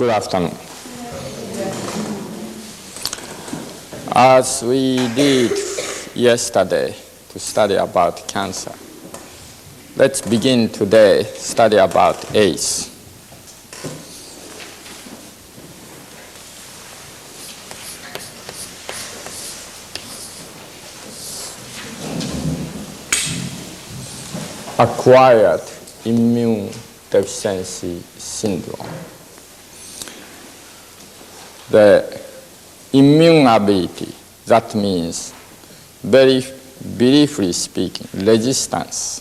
Good afternoon. As we did yesterday to study about cancer, let's begin today study about AIDS. Acquired immune deficiency syndrome. The immune ability, that means, very briefly speaking, resistance,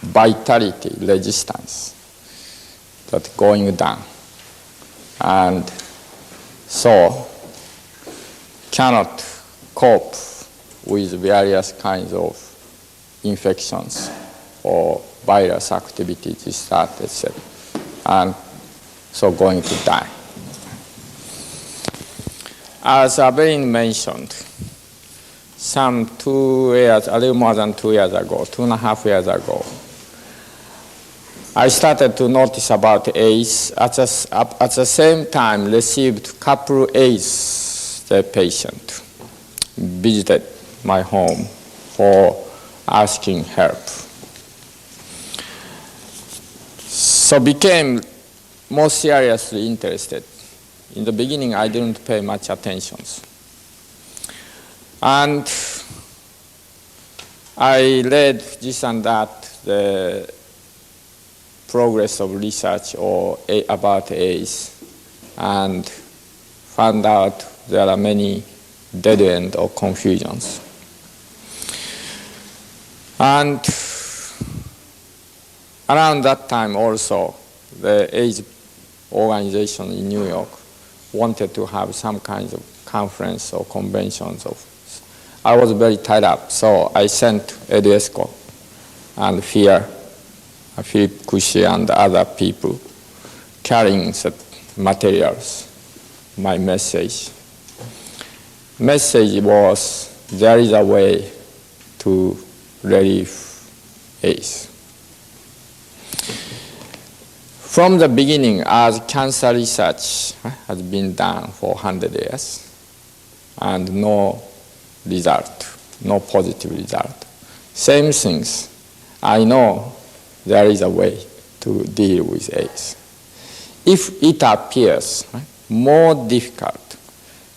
vitality, resistance, that going down. And so cannot cope with various kinds of infections or virus activity, this, that, etc. And so going to die. As Abelin mentioned, some 2 years, a little more than 2 years ago, 2.5 years ago, I started to notice about AIDS. At the same time, received couple AIDS the patient visited my home for asking help. So became more seriously interested. In the beginning, I didn't pay much attention. And I read this and that, the progress of research about AIDS, and found out there are many dead end or confusions. And around that time also, the AIDS organization in New York wanted to have some kind of conference or conventions. I was very tied up, so I sent Edesco and Philip Kushi and other people carrying the materials, my message. Message was, there is a way to relieve AIDS. From the beginning, as cancer research has been done for 100 years, and no result, no positive result. Same things. I know there is a way to deal with AIDS. If it appears more difficult,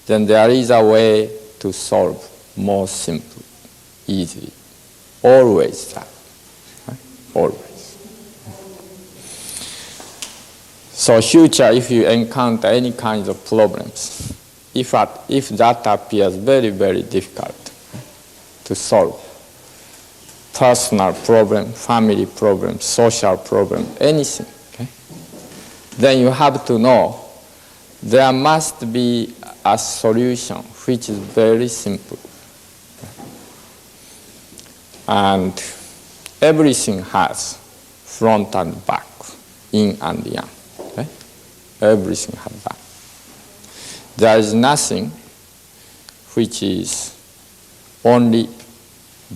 then there is a way to solve more simple, easily. Always that. Always. So future, if you encounter any kinds of problems, if that appears very, very difficult to solve, personal problem, family problem, social problem, anything, okay, then you have to know there must be a solution which is very simple. And everything has front and back, yin and yang. Okay? Everything has that. There is nothing which is only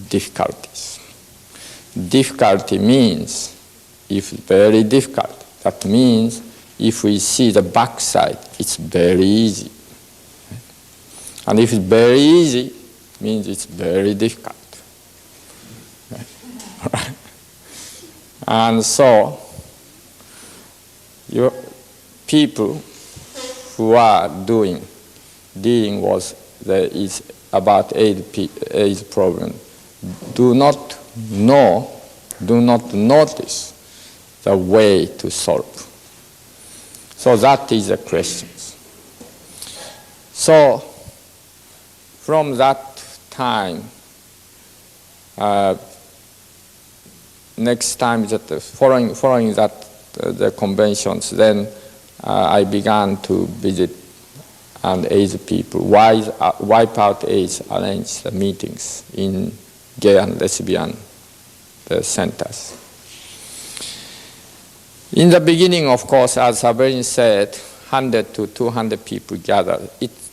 difficulties. Difficulty means if very difficult. That means if we see the backside, it's very easy. Okay? And if it's very easy, means it's very difficult. Okay? And so, your people who are dealing with is about AIDS problem do not notice the way to solve. So that is the question. So from that time, next time that following that the conventions, then I began to visit and AIDS people. Wipe Out AIDS arranged the meetings in gay and lesbian centers. In the beginning, of course, as Sabrina said, 100 to 200 people gathered. It's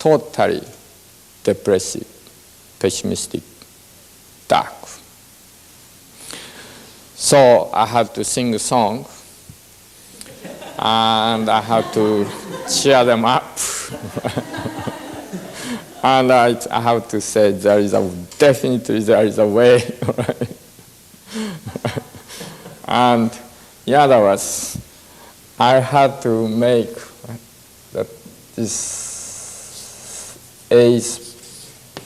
totally depressive, pessimistic, dark. So I had to sing a song. and I have to cheer them up. And I have to say definitely there is a way. And in other words, I had to make that this AIDS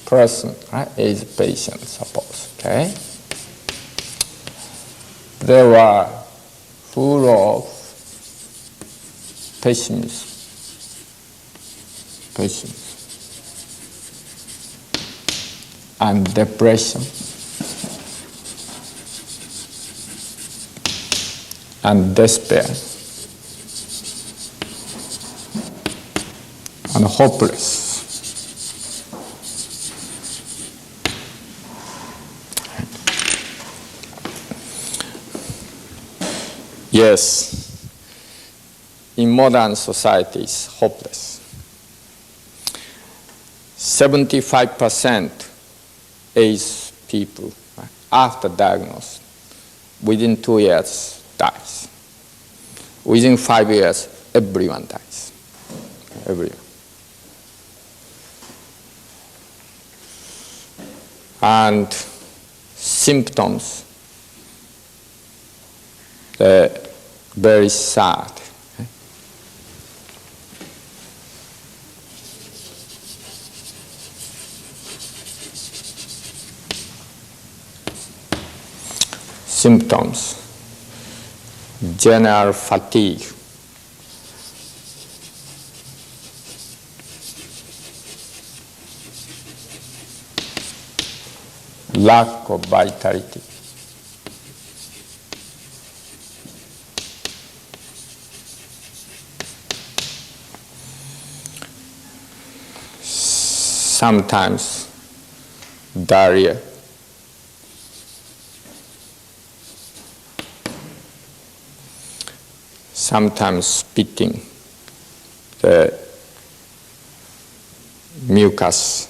person, right, AIDS patient, suppose, okay? They were full of pessimism. And depression, and despair, and hopeless. Yes, in modern societies, hopeless. 75% AIDS people, right, after diagnosis, within 2 years, dies. Within 5 years, everyone dies. Everyone. And symptoms, they're very sad. Symptoms, general fatigue, lack of vitality, sometimes diarrhea, sometimes spitting, the mucus,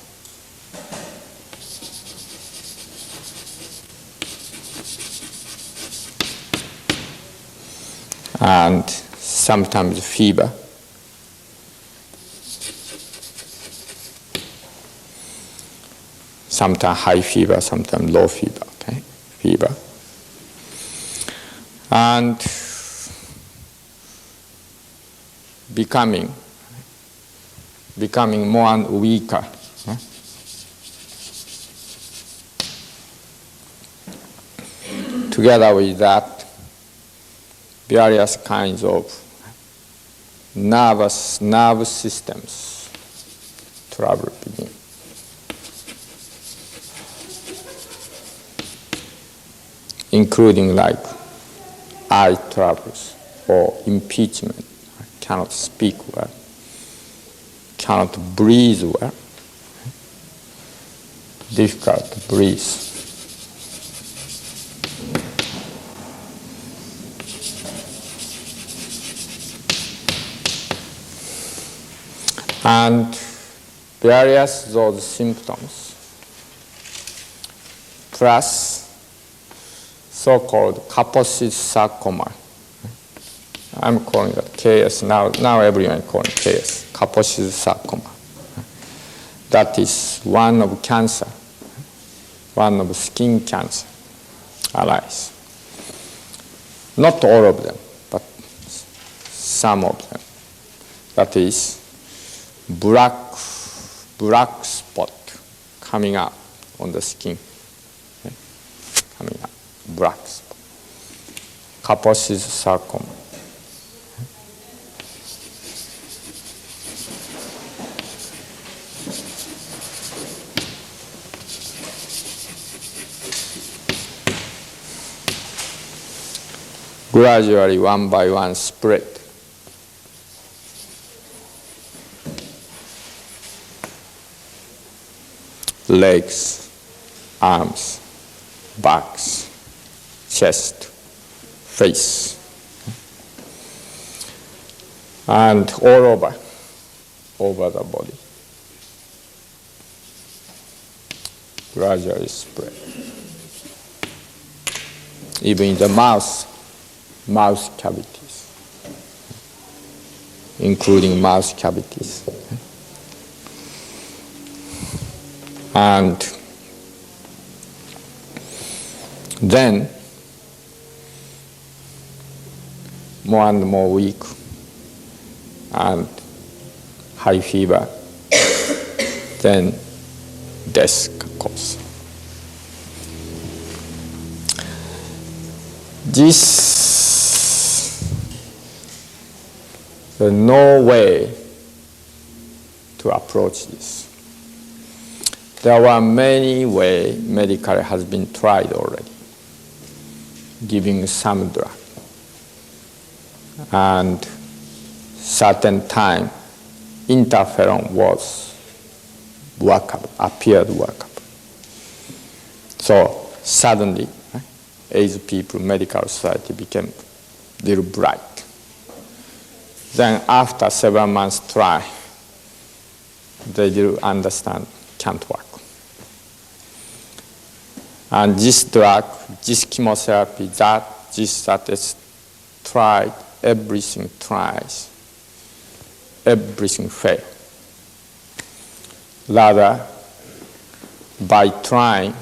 and sometimes fever. Sometimes high fever, sometimes low fever, okay? Fever. And becoming more and weaker. Together with that, various kinds of nerve systems trouble begin. Including like eye troubles or impeachment. Cannot speak well, cannot breathe well, difficult to breathe. And various those symptoms, plus so-called Kaposi's sarcoma. I'm calling that KS. Now everyone is calling KS, Kaposi's sarcoma. That is one of cancer, one of skin cancer arise. Not all of them, but some of them. That is black spot coming up on the skin. Okay? Coming up, black spot. Kaposi's sarcoma. Gradually, one by one, spread. Legs, arms, backs, chest, face, and all over the body. Gradually spread. Even in the mouth cavities. including mouth cavities. And then, more and more weak and high fever, then death occurs. There's no way to approach this. There were many ways medically has been tried already, giving some drug. And certain time, interferon was workable, appeared workable. So suddenly, AIDS people medical society became a little bright. Then after several months try, they do understand can't work. And this drug, this chemotherapy, that is tried, everything tries, everything fails. Rather, by trying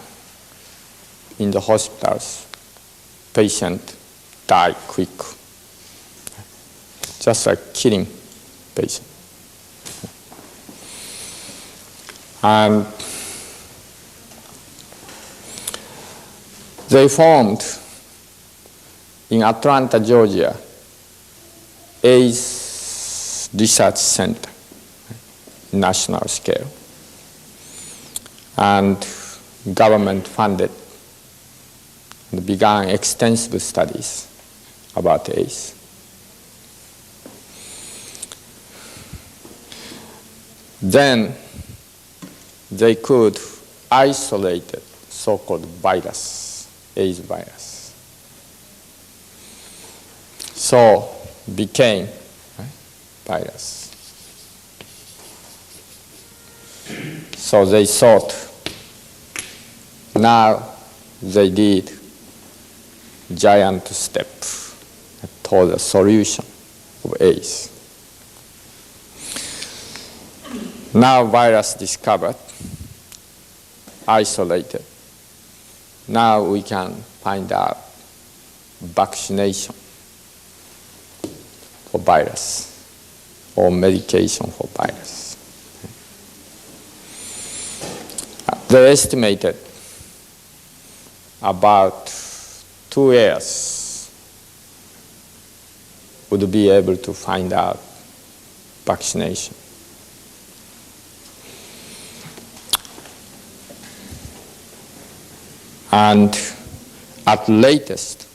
in the hospitals, patient die quick. Just like killing patient. And they formed in Atlanta, Georgia, AIDS Research Center, national scale, and government funded and began extensive studies about AIDS. Then they could isolate the so-called virus, AIDS virus. So became virus. So they thought now they did giant step toward the solution of AIDS. Now virus discovered, isolated. Now we can find out vaccination for virus or medication for virus. They estimated about 2 years would be able to find out vaccination. And at latest,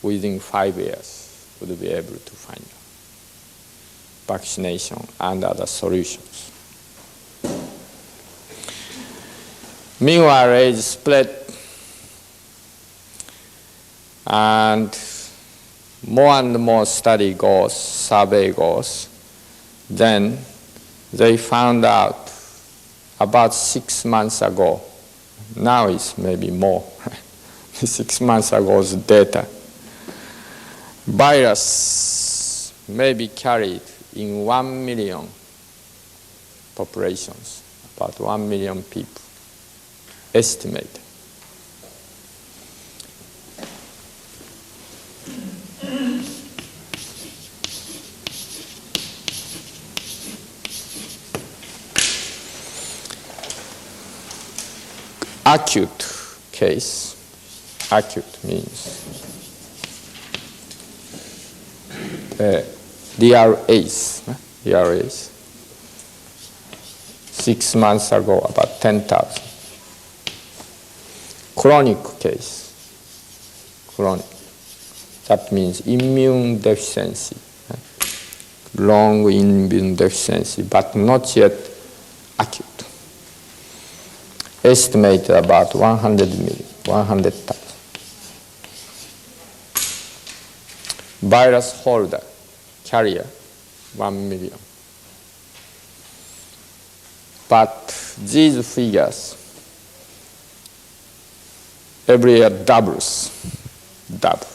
within 5 years, we'll be able to find out vaccination and other solutions. Meanwhile, AIDS spread, and more study goes, survey goes. Then they found out about 6 months ago. Now it's maybe more. 6 months ago's data. Virus may be carried in 1 million populations, about 1 million people, estimated. Acute case, acute means DRAs, 6 months ago about 10,000. Chronic case, chronic, that means immune deficiency, long immune deficiency, but not yet acute. Estimated about 100 million, 100,000. Virus holder, carrier, 1 million. But these figures every year doubles, double.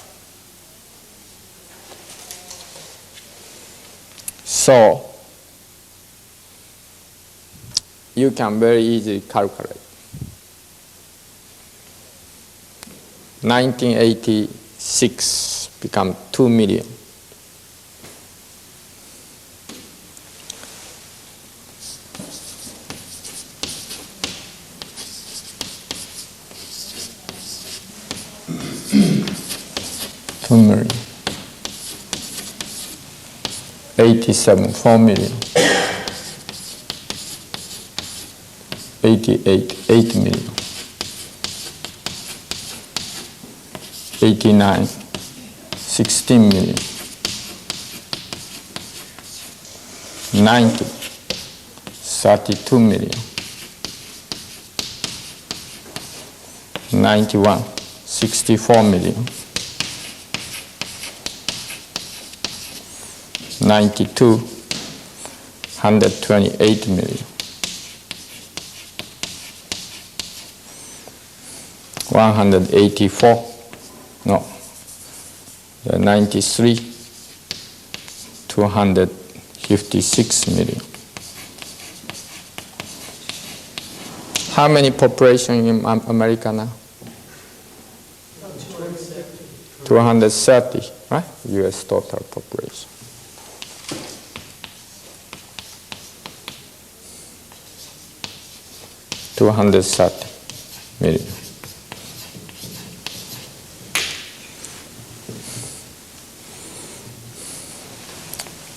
So you can very easily calculate. 1986 become 2 million. $2 million. 87, 4 million. 88, 8 million. 89, 16 million. 90, 32 million. 91, 64 million. 92, 128 million. 184, no, 93, 256 million. How many population in America now? 230, right? US total population. $230 million.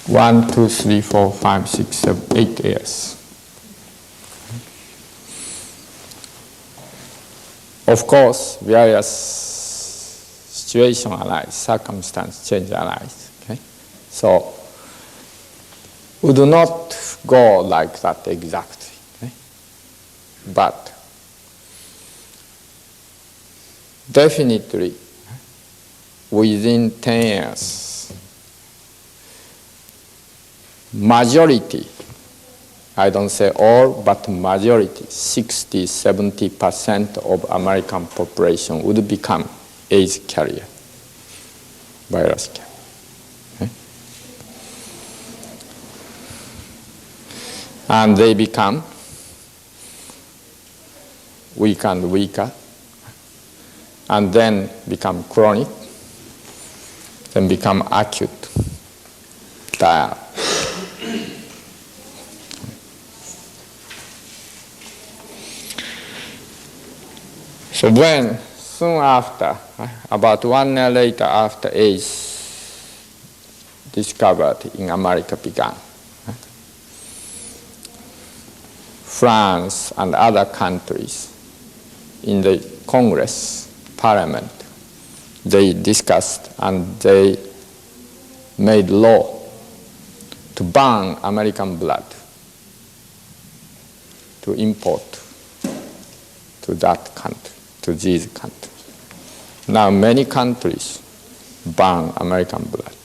One, two, three, four, 5, 6, 7, 8 years. Of course, various situation arise, circumstance change arise. Okay? So we do not go like that exactly. Okay? But definitely within 10 years, majority, I don't say all, but majority, 60, 70% of American population would become AIDS carrier, virus carrier. Okay? And they become weaker and weaker, and then become chronic, then become acute, dire. So when, soon after, about 1 year later after AIDS discovered in America began, France and other countries in the Congress, Parliament, they discussed and they made law to ban American blood to import to that country, to these countries. Now many countries ban American blood.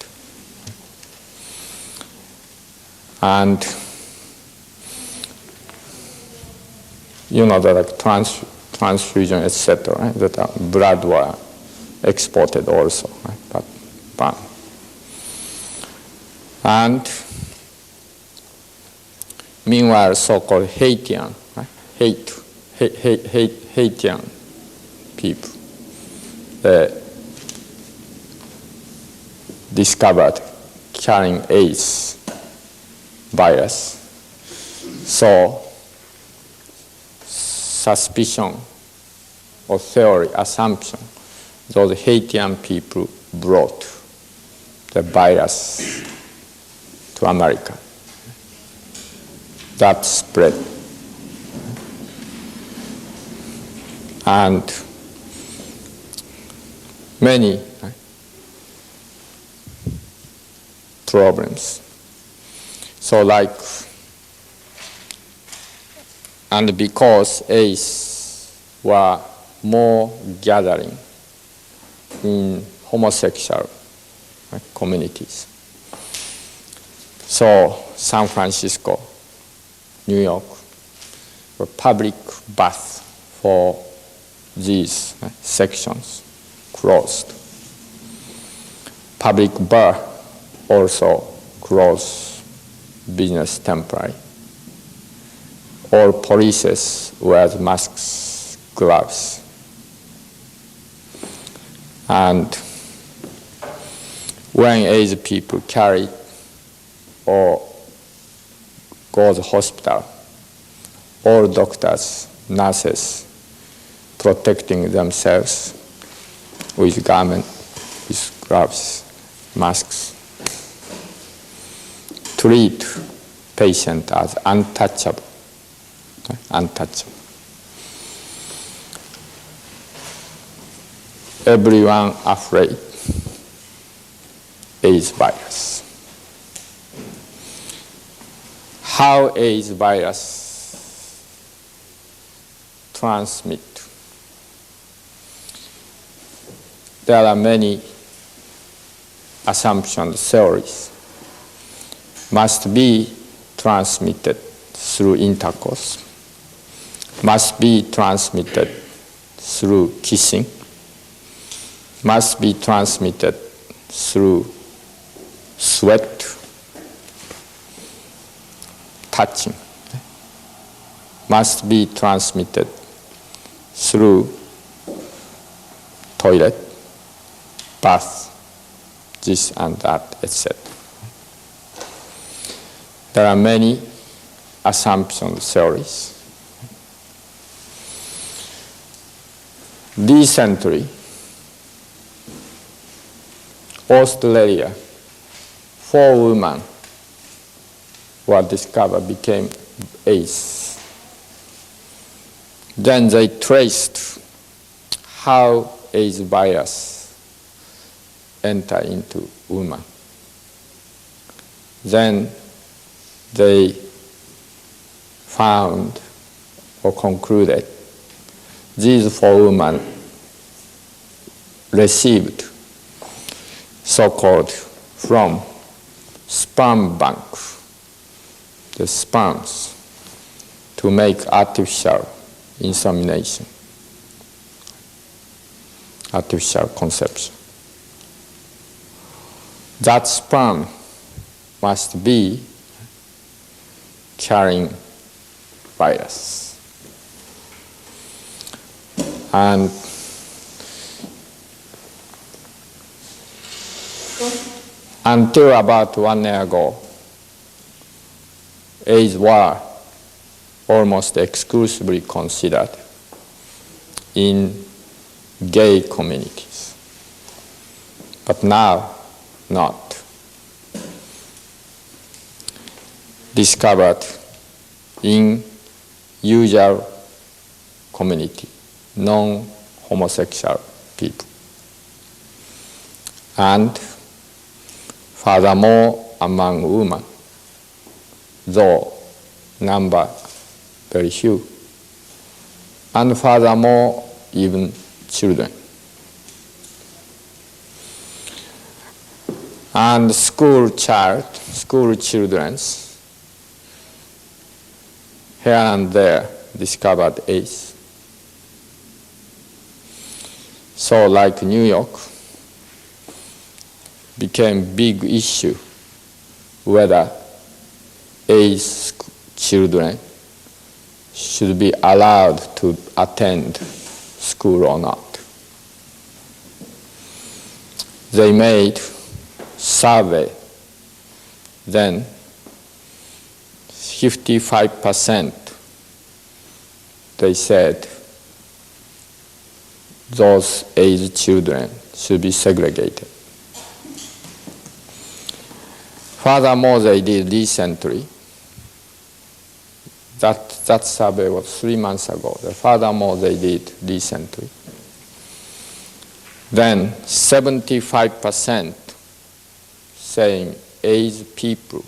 And you know that transfusion, etc., right? That blood were exported also, right? But banned. And meanwhile, so-called Haitian, right? Haitian people discovered carrying AIDS virus. So suspicion or theory, assumption, those Haitian people brought the virus to America. That spread. And many problems. So like, and because AIDS were more gathering in homosexual communities. So San Francisco, New York, were public baths for these sections closed. Public bar also closed business temporary. All police wear masks, gloves. And when AIDS people carry or go to the hospital, all doctors, nurses protecting themselves with garment, with gloves, masks, treat patient as untouchable. Untouchable. Everyone afraid AIDS virus. How AIDS virus transmit? There are many assumptions, theories. Must be transmitted through intercourse. Must be transmitted through kissing. Must be transmitted through sweat, touching. Must be transmitted through toilet, bath, this and that, etc. There are many assumptions, theories. Recently, Australia, 4 women were discovered became AIDS. Then they traced how AIDS virus enter into women. Then they found or concluded these 4 women received so-called from sperm bank, the sperms, to make artificial insemination, artificial conception. That sperm must be carrying virus. And until about 1 year ago, AIDS were almost exclusively considered in gay communities. But now, not. Discovered in usual community, non-homosexual people. And furthermore, among women, though number very few, and furthermore, even children. And school children, here and there discovered AIDS. So like New York, became big issue whether AIDS children should be allowed to attend school or not. They made survey, then 55% they said those AIDS children should be segregated. Furthermore, they did recently, that survey was 3 months ago. Furthermore, they did recently. Then 75% saying AIDS people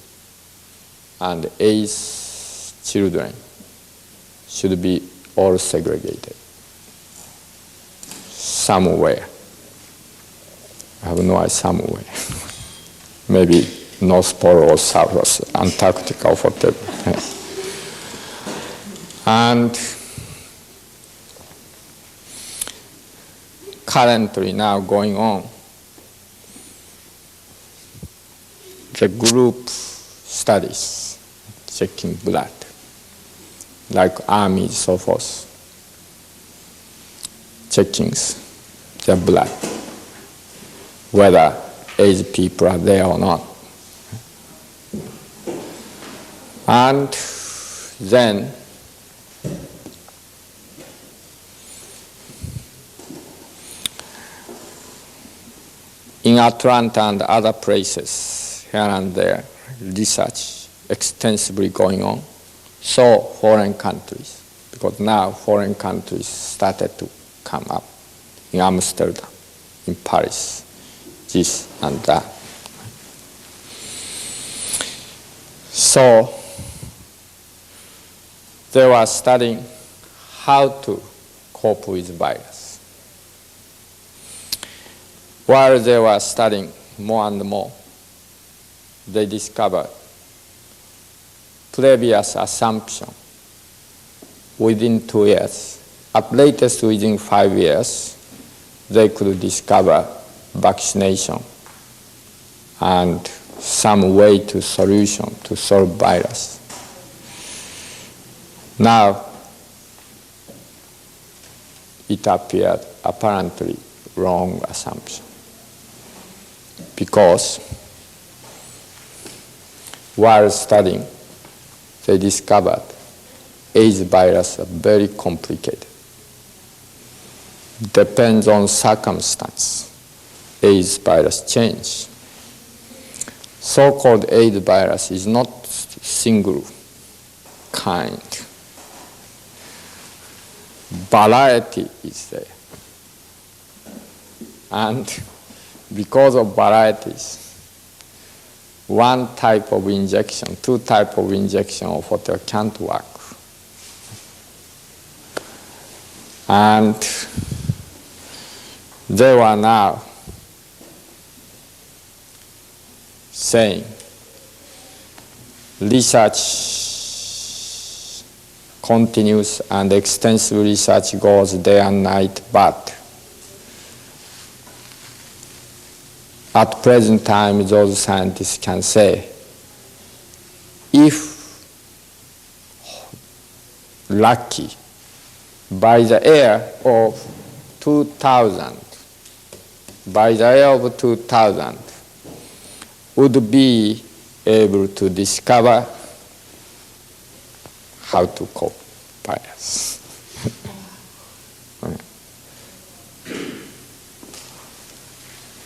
and AIDS children should be all segregated somewhere. I have no idea, somewhere. Maybe North Pole or South Antarctica or whatever. And currently now going on, the group studies checking blood, like armies, so forth, checking their blood, whether AIDS people are there or not. And then in Atlanta and other places, here and there, research extensively going on. So foreign countries, because now foreign countries started to come up in Amsterdam, in Paris, this and that. So they were studying how to cope with virus. While they were studying more and more, they discovered previous assumption within 2 years, at latest within 5 years, they could discover vaccination and some way to solution to solve virus. Now, it appeared apparently wrong assumption, because while studying, they discovered AIDS virus are very complicated. Depends on circumstance, AIDS virus change. So-called AIDS virus is not single kind. Variety is there. And because of varieties, one type of injection, two type of injection of whatever can't work. And they were now saying research continues and extensive research goes day and night, but at present time, those scientists can say, if lucky, by the year of 2000, would be able to discover how to cope virus.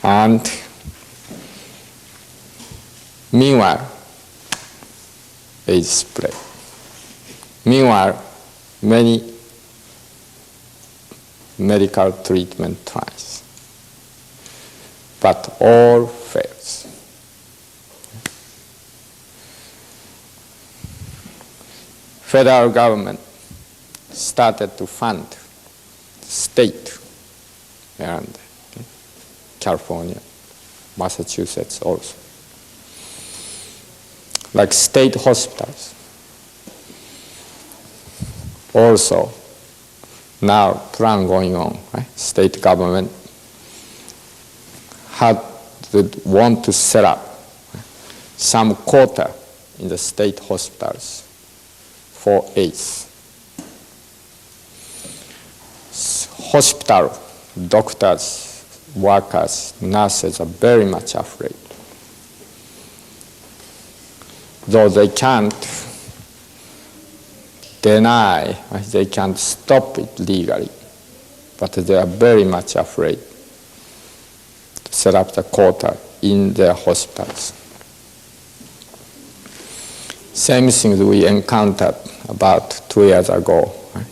And meanwhile, AIDS spread. Meanwhile, many medical treatment tries, but all fails. Federal government started to fund state and California, Massachusetts also, like state hospitals. Also, now plan going on, right? State government want to set up some quota in the state hospitals for AIDS. Hospital doctors, workers, nurses are very much afraid. Though they can't deny, they can't stop it legally, but they are very much afraid to set up the quota in their hospitals. Same thing we encountered about 2 years ago, right?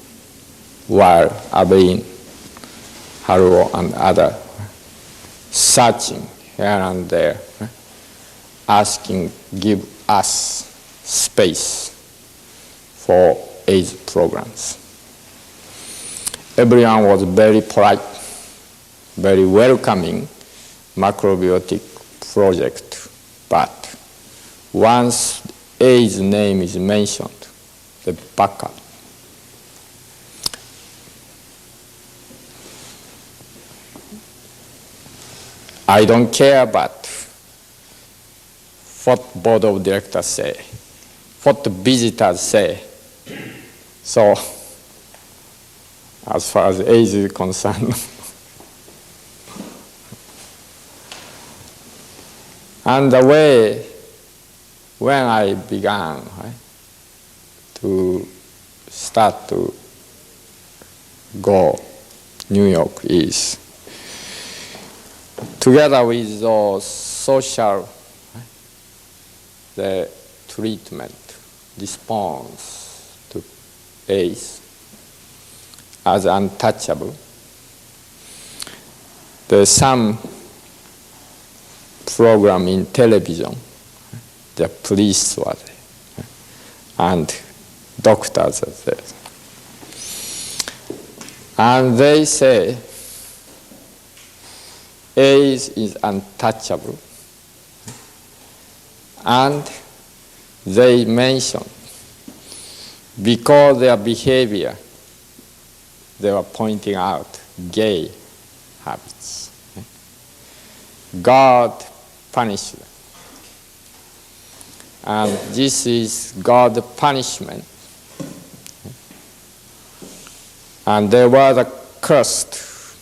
While Abein, Haruo, and others searching here and there, right? Asking, give us space for AIDS programs. Everyone was very polite, very welcoming macrobiotic project, but once AIDS name is mentioned, they back up. I don't care about what board of directors say. what the visitors say. So, as far as age is concerned. And the way when I began, right, to start to go New York is together with those social, right, the treatment response to AIDS as untouchable. There's some program in television, the police were there, and doctors are there. And they say AIDS is untouchable. And they mention because their behavior, they were pointing out gay habits. God punished them. And this is God's punishment. And they were the cursed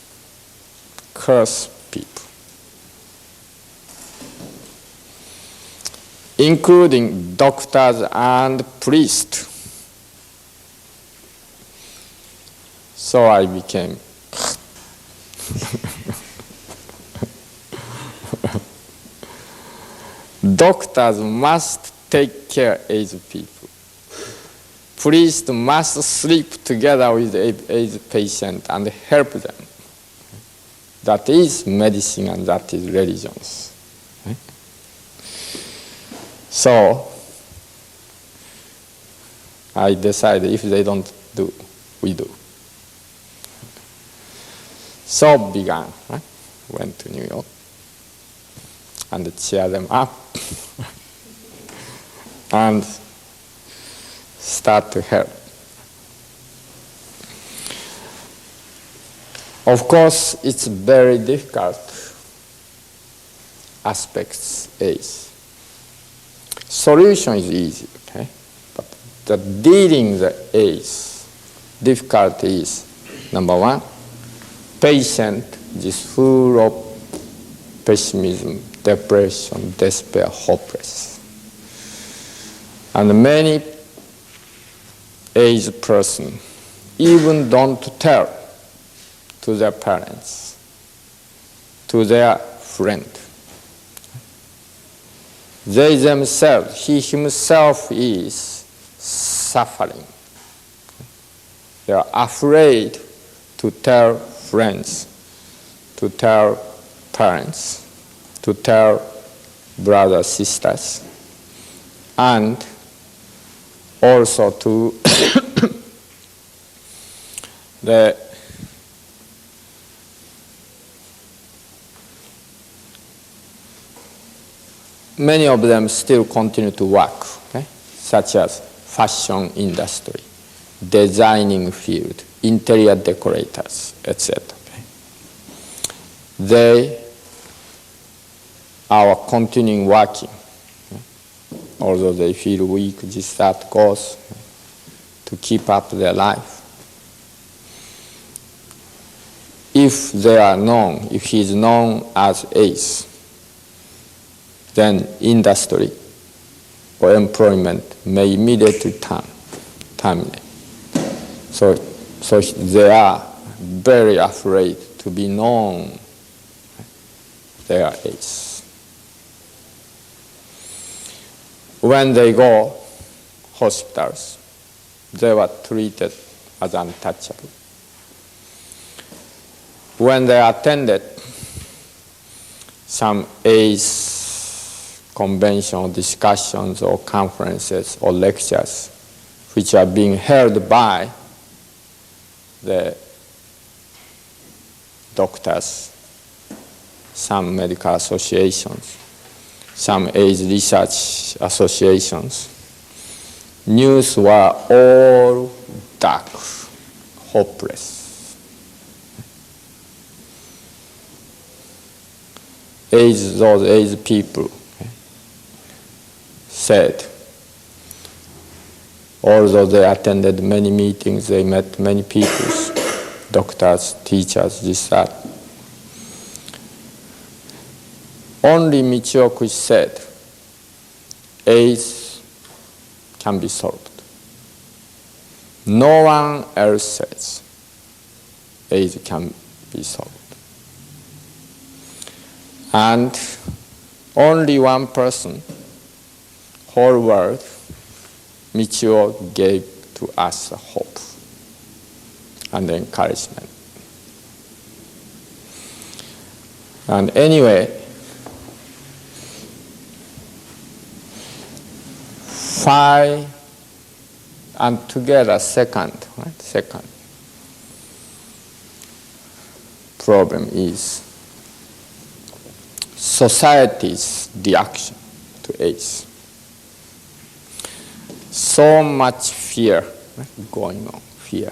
people, including doctors and priests. So I became doctors must take care of AIDS people. Priests must sleep together with the AIDS patient and help them. That is medicine and that is religions. Right? So I decided if they don't do, we do. So began, right? Went to New York and cheer them up and start to help. Of course, it's very difficult aspects is. Solution is easy, okay? But the dealing the AIDS difficulty is, number one, patient is full of pessimism, depression, despair, hopeless. And many AIDS person even don't tell to their parents, to their friend. They themselves, he himself is suffering. They are afraid to tell friends, to tell parents, to tell brothers, sisters, and also to the many of them still continue to work, okay? Such as fashion industry, designing field, interior decorators, etc. Okay? They are continuing working, okay? Although they feel weak, this that goes to keep up their life. If they are known, if he is known as AIDS, then industry or employment may immediately terminate. So they are very afraid to be known they are AIDS. When they go hospitals, they were treated as untouchable. When they attended some AIDS convention discussions or conferences or lectures which are being held by the doctors, some medical associations, some AIDS research associations, news were all dark, hopeless. those AIDS people said, Although they attended many meetings, they met many people, doctors, teachers, this, that. Only Michio Kushi said, AIDS can be solved. No one else says AIDS can be solved. And only one person, whole world, Michio gave to us hope and encouragement. And anyway, and together second problem is society's reaction to AIDS. So much fear going on, fear.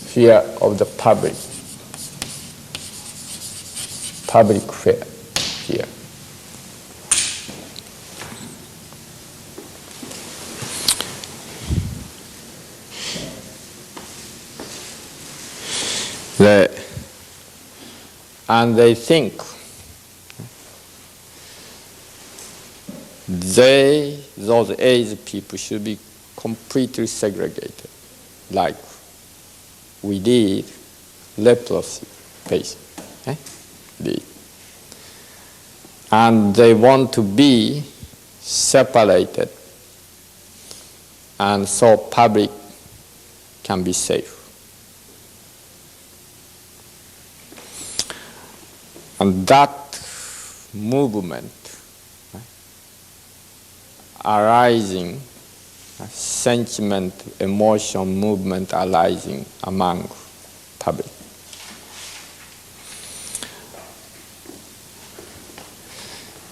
Fear of the public fear. And they think those AIDS people should be completely segregated, like we did leprosy patients. And they want to be separated, and so public can be safe. And that movement arising, sentiment, emotion movement arising among public.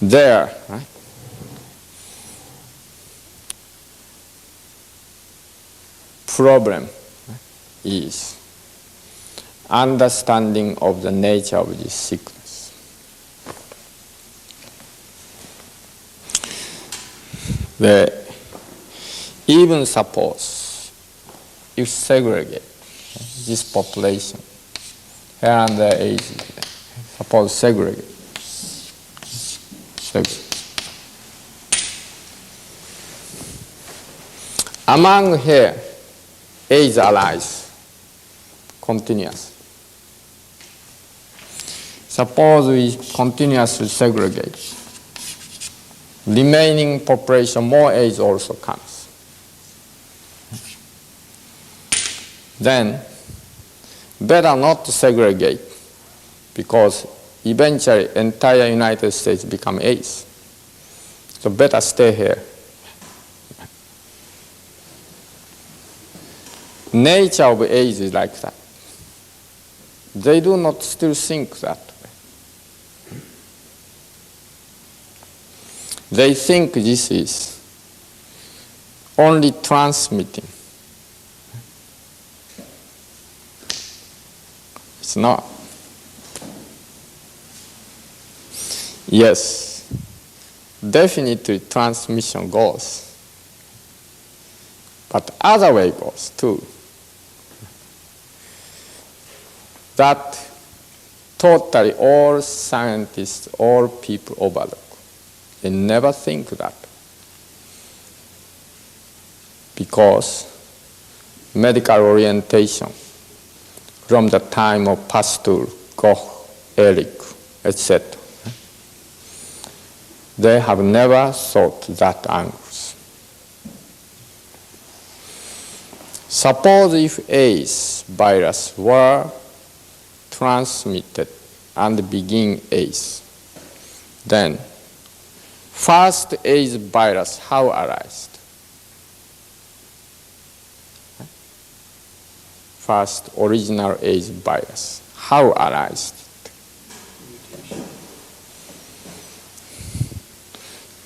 There, problem is understanding of the nature of this sickness. Even suppose you segregate this population here and there age, suppose segregate. Among here, AIDS arise continuous. Suppose we continuously segregate. Remaining population, more AIDS also comes. Then, better not to segregate, because eventually entire United States become AIDS. So better stay here. Nature of AIDS is like that. They do not still think that way. They think this is only transmitting. It's not. Yes, definitely transmission goes, but other way goes too. That totally all scientists, all people overlook. They never think that. Because medical orientation from the time of Pasteur, Koch, Ehrlich, etc., they have never thought that angles. Suppose if AIDS virus were transmitted and begin AIDS, then first AIDS virus how arised? First original AIDS virus how arised?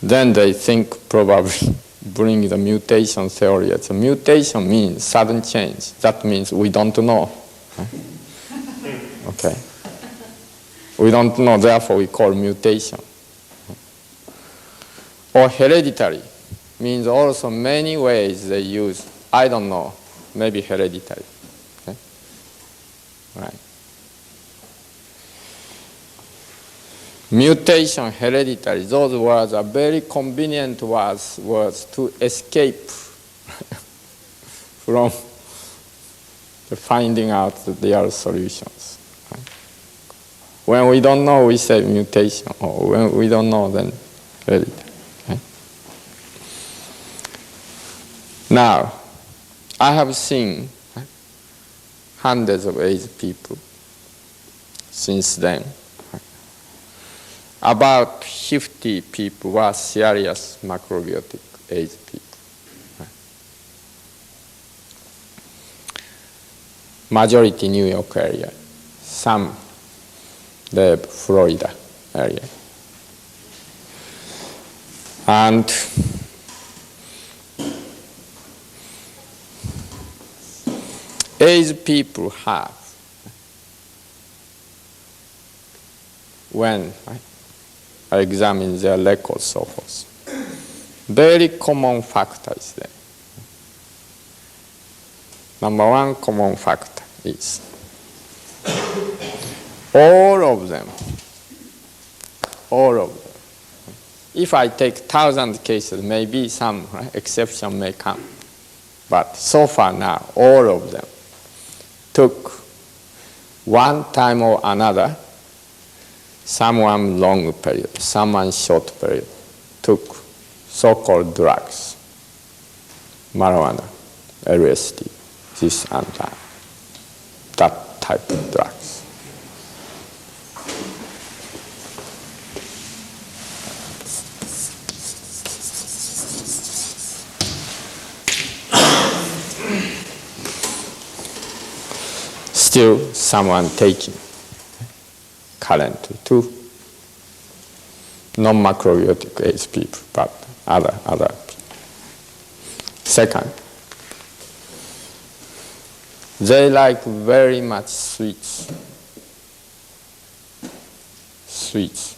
Then they think probably bring the mutation theory. It's a mutation means sudden change. That means we don't know. Okay. We don't know, therefore we call mutation. Or hereditary means also many ways they use, I don't know, maybe hereditary. Okay? Right. Mutation, hereditary, those words are very convenient words to escape from the finding out that they are solutions. Right? When we don't know, we say mutation, or when we don't know, then hereditary. Okay? Now, I have seen hundreds of AIDS people since then. About 50 people were serious macrobiotic AIDS people. Majority New York area, some the Florida area. And AIDS people have, when I examine their records, so forth, very common factors there. Number one common factor is all of them, if I take 1,000 cases, maybe some exception may come, but so far now, all of them took one time or another, someone long period, someone short period, took so-called drugs, marijuana, LSD, this and that type of drugs. Still someone taking currently too. Non-macrobiotic AIDS people, but other people. Second, they like very much sweets. Sweets.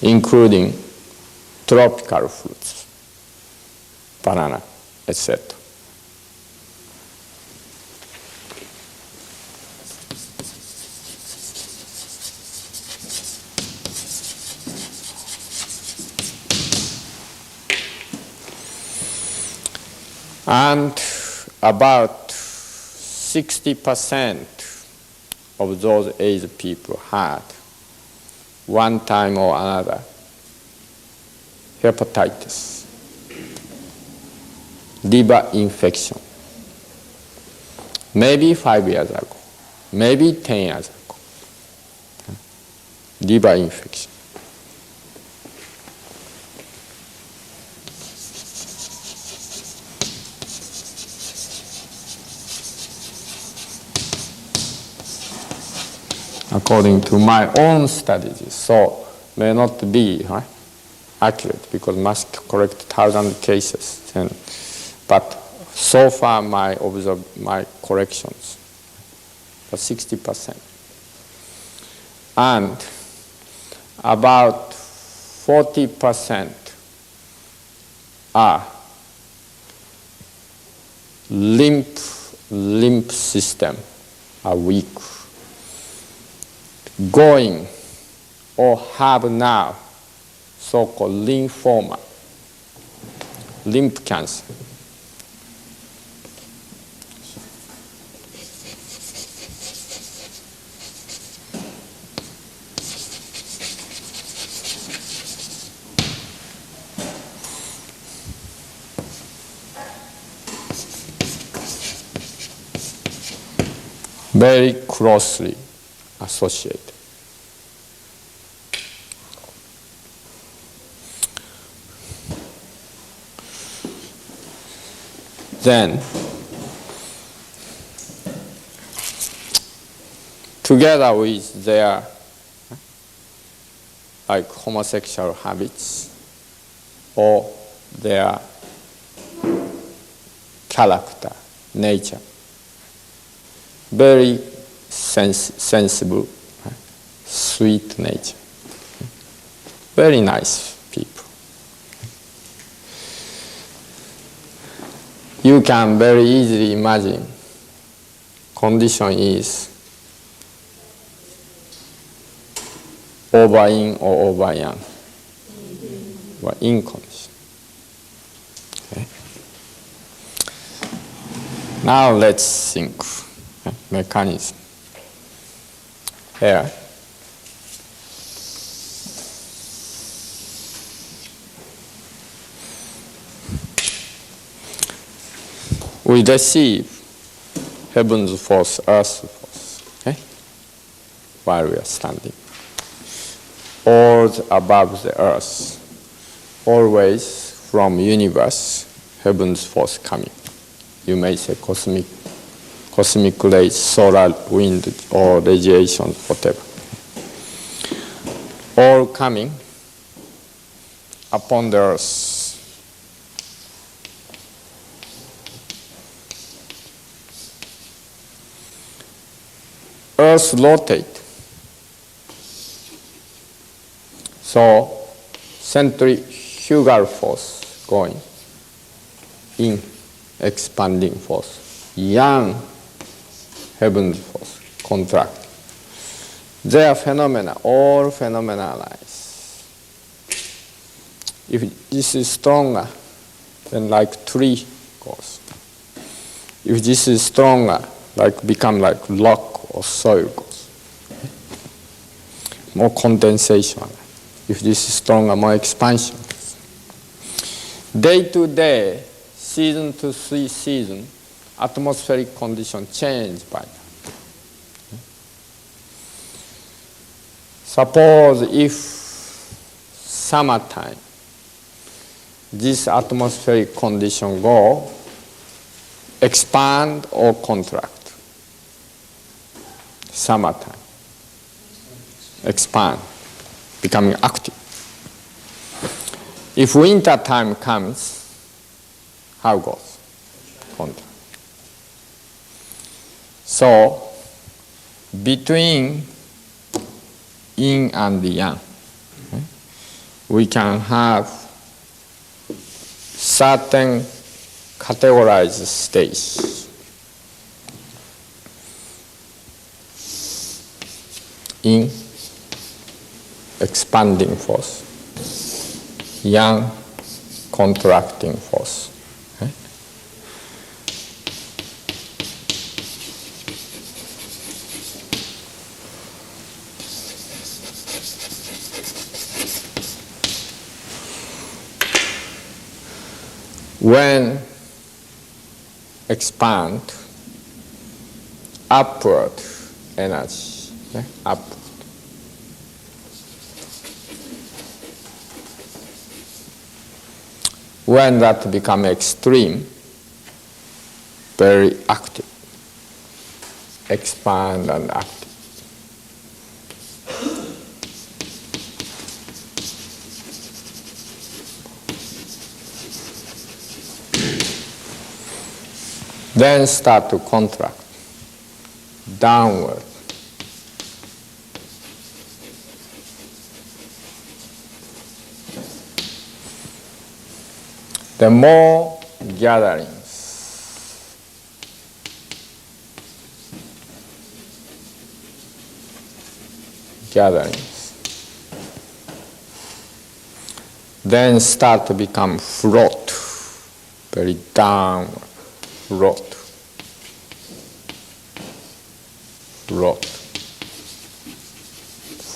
Including tropical fruits, banana, etc. And about 60% of those AIDS people had one time or another hepatitis, liver infection, maybe 5 years ago, maybe 10 years ago, liver infection. According to my own studies, so may not be accurate because must correct 1,000 cases. But so far my corrections are 60%. And about 40% are lymph system are weak, going or have now so-called lymphoma, lymph cancer. Very closely associated. Then, together with their homosexual habits or their character, nature. Very sensible, sweet nature. Very nice people. You can very easily imagine condition is over yin or over yang, or in condition. Okay. Now let's think mechanism. Here, we receive heaven's force, earth's force, okay? While we are standing. All above the earth, always from universe, heaven's force coming. You may say cosmic rays, solar wind, or radiation, whatever. All coming upon the earth. Earth rotates. So centrifugal force going in, expanding force. Yang, heaven's force, contract. They are phenomena, all phenomena arise. If this is stronger, then like tree goes. If this is stronger, become like rock or soil goes. More condensation. If this is stronger, more expansion. Day to day, season to season, atmospheric condition change by that. Suppose if summertime, this atmospheric condition go expand or contract. Summertime, expand, becoming active. If winter time comes, how goes? Contract. So between yin and yang, okay, we can have certain categorized states. Yin, expanding force. Yang, contracting force. Okay? When expand, upward energy, okay? Upward. When that become extreme, very active, expand and active. Then start to contract, downward. The more gatherings, then start to become float, very downward,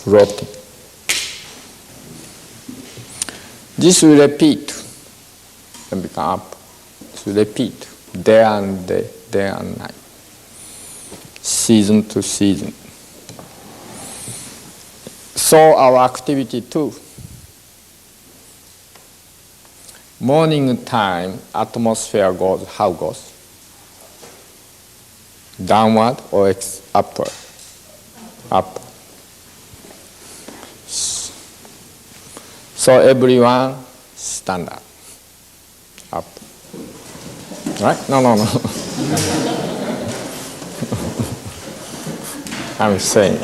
floating. This will repeat and become up. To repeat day and day, day and night, season to season. So our activity too. Morning time, atmosphere goes, how goes? Downward or upward? Up. So everyone stand up. Up. Right? No. I'm saying.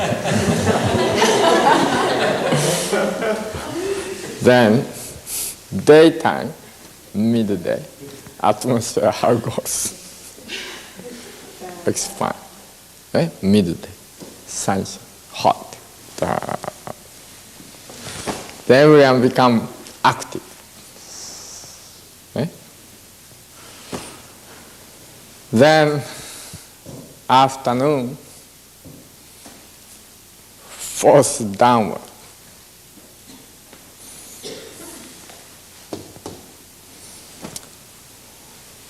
Then, daytime, midday, atmosphere, how goes? Expand. Right? Midday, sunshine, hot. Then everyone become active. Right? Then, afternoon, force downward.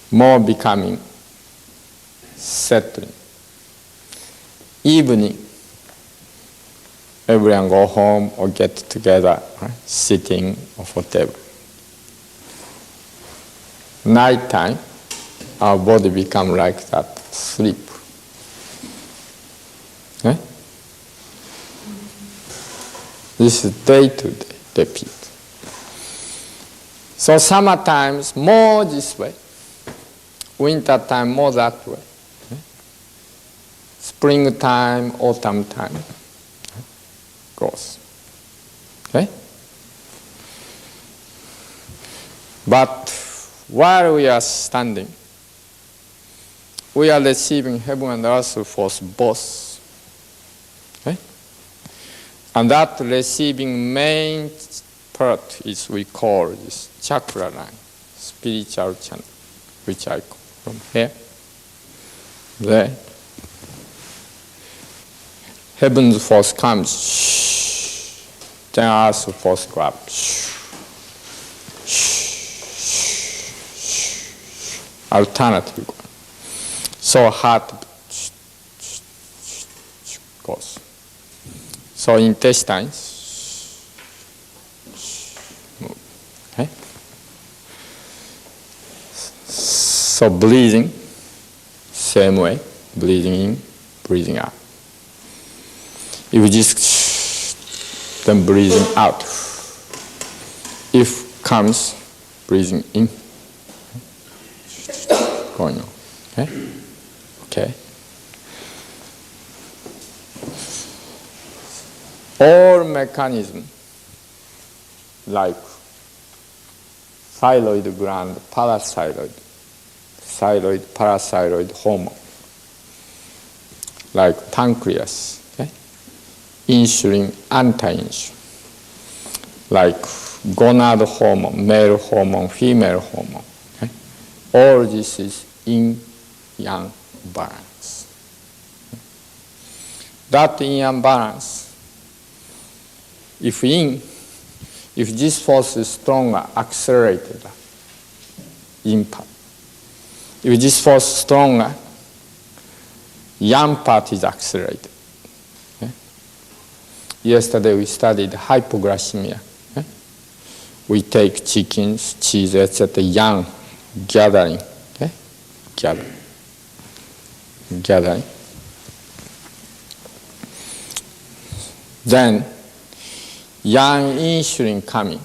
More becoming settling. Evening, everyone go home or get together, right? Sitting or whatever. Nighttime, our body become like that, sleep. Okay? This is day to day, repeat. So summertimes more this way, winter time more that way. Okay? Springtime, autumn time goes. Okay? But while we are standing, we are receiving heaven and earth force both. Okay? And that receiving main part is we call this chakra line, spiritual channel, which I call from here, there. Heaven's force comes, then earth's force grabs. Alternative. So heart goes. So intestines move. Okay? So breathing, same way, breathing in, breathing out. If you just then breathing out. If comes, breathing in, going on. Okay? Okay. All mechanism like thyroid gland, parathyroid, thyroid, parathyroid hormone, like pancreas, okay? Insulin, anti-insulin, like gonad hormone, male hormone, female hormone. Okay? All this is yin-yang balance. That yin-yang balance, if this force is stronger, accelerated impact. If this force is stronger, yang part is accelerated. Okay? Yesterday we studied hypoglycemia. Okay? We take chickens, cheese, etc., yang gathering. Okay? Gathering. Then yang insulin coming,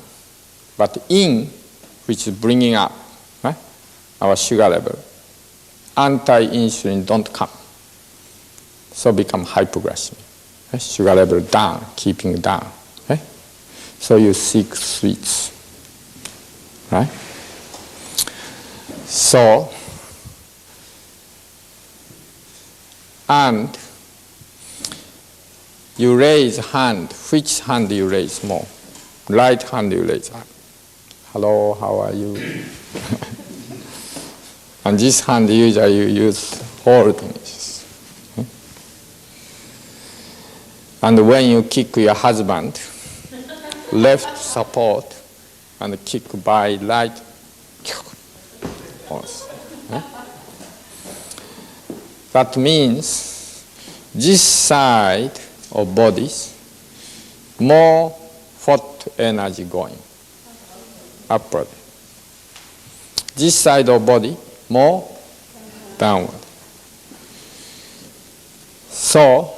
but yin, which is bringing up our sugar level, anti-insulin don't come, so become hypoglycemia. Okay? Sugar level down, keeping down. Okay? So you seek sweets, right? So, and you raise hand. Which hand you raise more? Right hand you raise hand. Hello, how are you? And this hand usually you use holding. Okay? And when you kick your husband, left support and kick by right. Okay? That means this side of bodies, more what energy going? Upward. This side of body, more downward. So,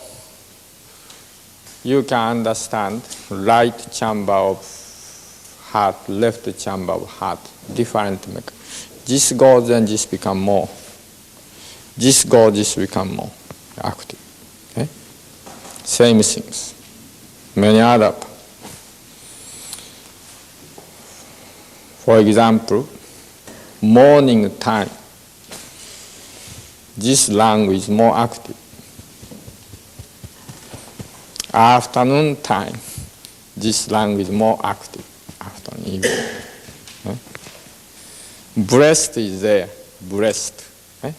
you can understand right chamber of heart, left chamber of heart, different mechanism. This goes, then this become more. This goes, this become more active. Okay? Same things. Many other. For example, morning time. This lung is more active. Afternoon time. This lung is more active. Afternoon, evening. Okay? Breast is there. Breast. Okay?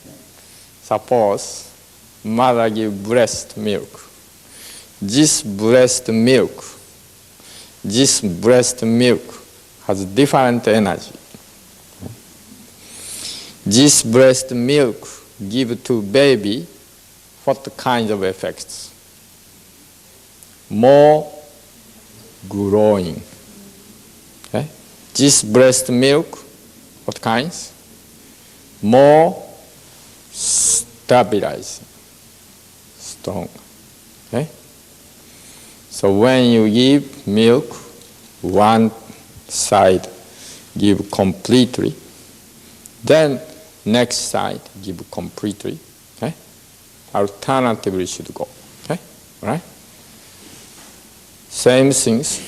Suppose mother give breast milk. This breast milk has different energy. This breast milk give to baby what kind of effects? More growing. Okay? This breast milk, what kinds? More stabilizing, strong. Okay? So when you give milk, one side give completely, then next side give completely. Okay? Alternatively should go. Okay? All right? Same things,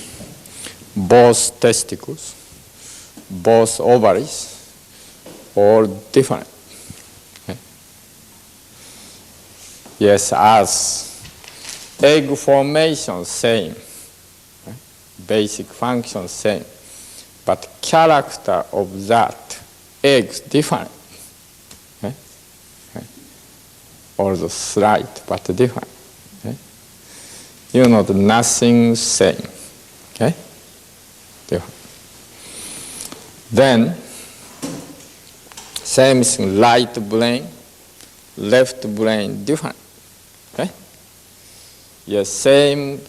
both testicles, both ovaries, all different. Okay? Yes, as egg formation same, okay? Basic function same, but character of that eggs different. Okay? Okay? Also slight but different. Okay? You know, nothing same. Okay? Different. Then, same thing, right brain, left brain, different. Okay? Yes, same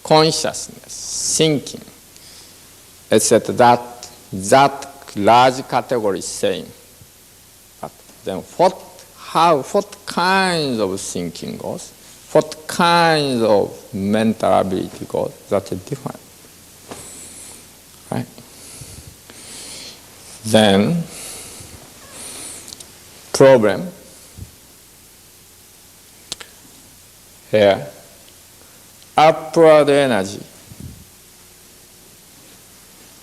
consciousness, thinking, etc. That large category same. But then what kinds of thinking goes? What kinds of mental ability goes? That's different. Right? Then, problem here, upward energy,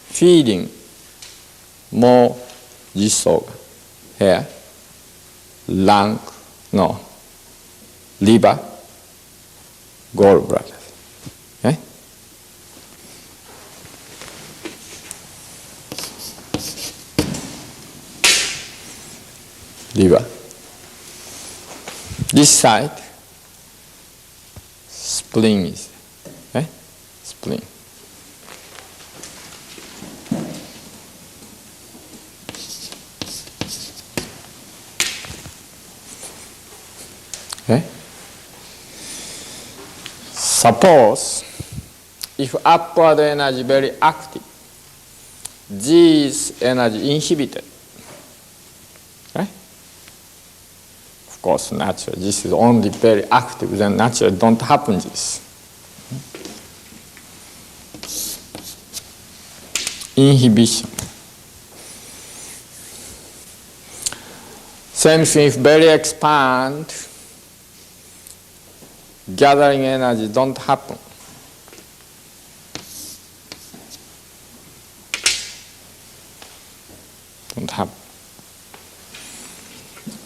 feeding more this organ. Here, lung, no, liver, gallbladder. Okay? Liver. This side, spleen is. Okay? Spleen. Okay? Suppose if upward energy very active, this energy inhibited. Okay? Of course, naturally, this is only very active, then naturally don't happen this. Inhibition. Same thing, if belly expand, gathering energy don't happen. Don't happen.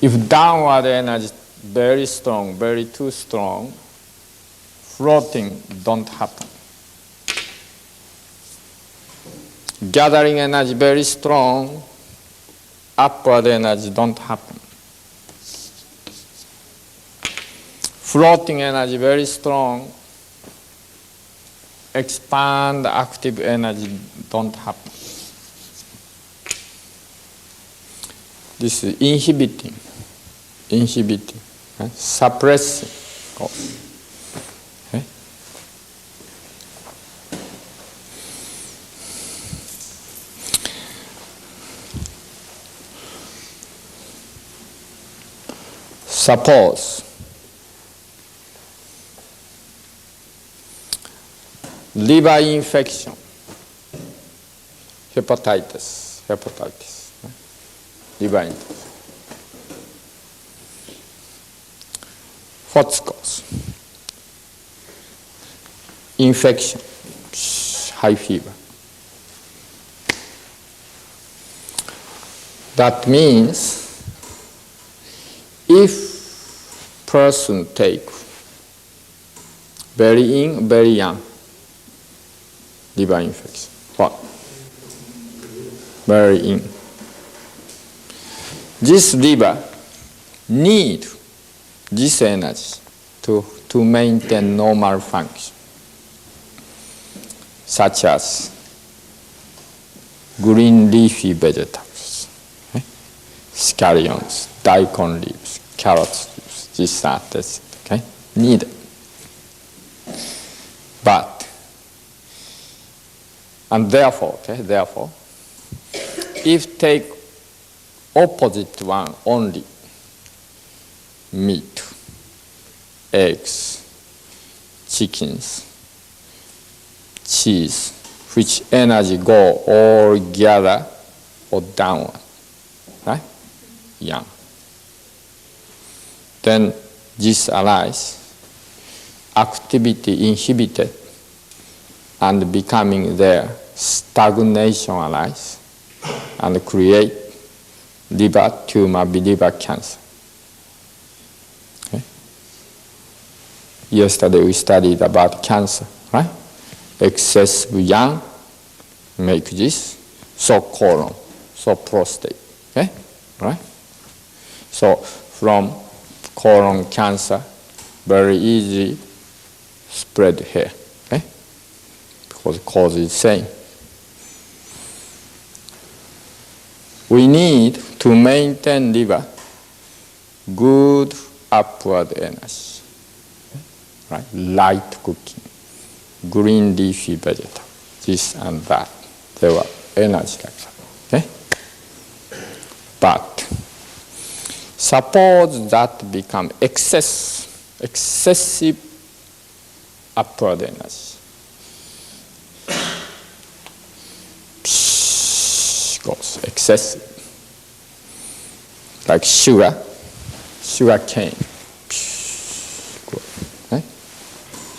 If downward energy very strong, very too strong, floating don't happen. Gathering energy very strong, upward energy don't happen. Floating energy very strong, expand active energy don't happen. This is inhibiting, suppressing. Okay? Suppose liver infection, hepatitis. liver intoxication. What's cause? Infection, high fever. That means if person take very young liver infection, what? Very young. This liver need this energy to maintain normal function, such as green leafy vegetables, scallions, daikon leaves, carrot leaves, this, that, that's it, okay? Needed. But, and therefore, if take opposite one only, meat, eggs, chickens, cheese, which energy go all gather or downward, right? Yang. Then this arise, activity inhibited and becoming there, stagnation arise and create liver tumor, liver cancer. Okay? Yesterday we studied about cancer, right? Excessive yang make this, so colon, so prostate, okay? Right? So from colon cancer, very easy spread here, okay? Because cause is same. We need to maintain liver good upward energy, right? Light cooking, green leafy vegetable, this and that. There were energy like that, okay? But suppose that become excessive upward energy. Goes excessive. Like sugar cane. Okay?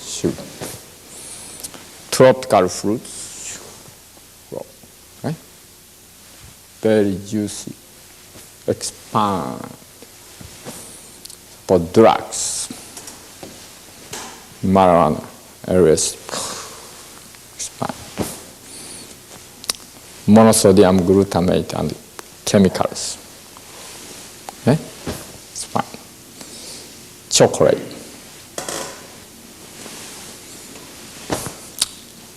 Sugar. Tropical fruits. Okay? Very juicy. Expand. For drugs. Marijuana. LSD. Expand. Monosodium glutamate and chemicals. Okay? It's fine. Chocolate.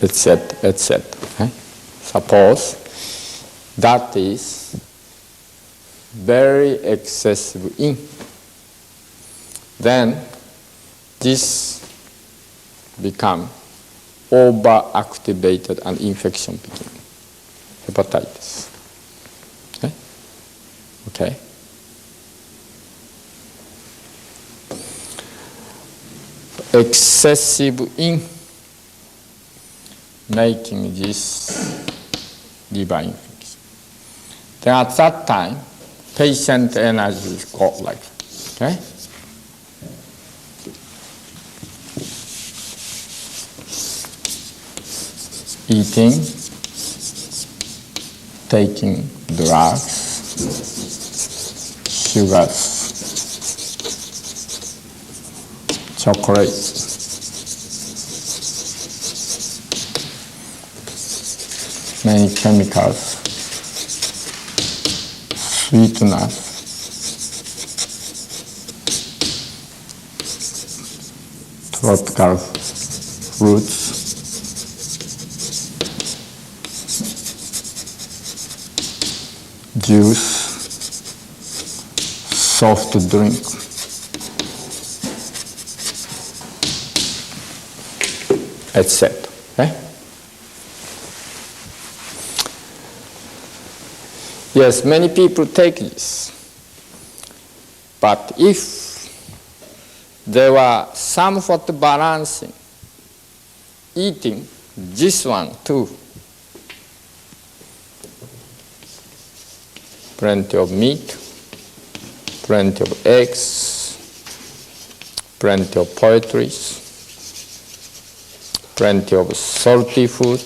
Etc. Okay? Suppose that is very excessive in. Then this become overactivated and infection begin. Hepatitis. Okay? Excessive in making this liver infection. Then at that time, patient energy go like that. Okay? Eating, taking drugs, sugars, chocolate, many chemicals, sweeteners, tropical fruits, juice, soft drink, etc. Okay? Yes, many people take this. But if there were somewhat balancing, eating this one too, plenty of meat, plenty of eggs, plenty of poultry, plenty of salty food,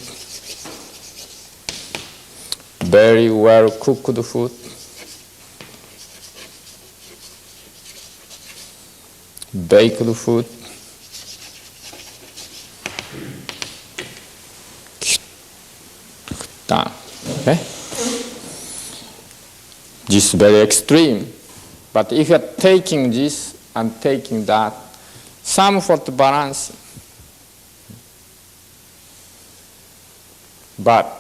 very well cooked food, baked food, done. Okay? This is very extreme. But if you're taking this and taking that, somewhat balancing. But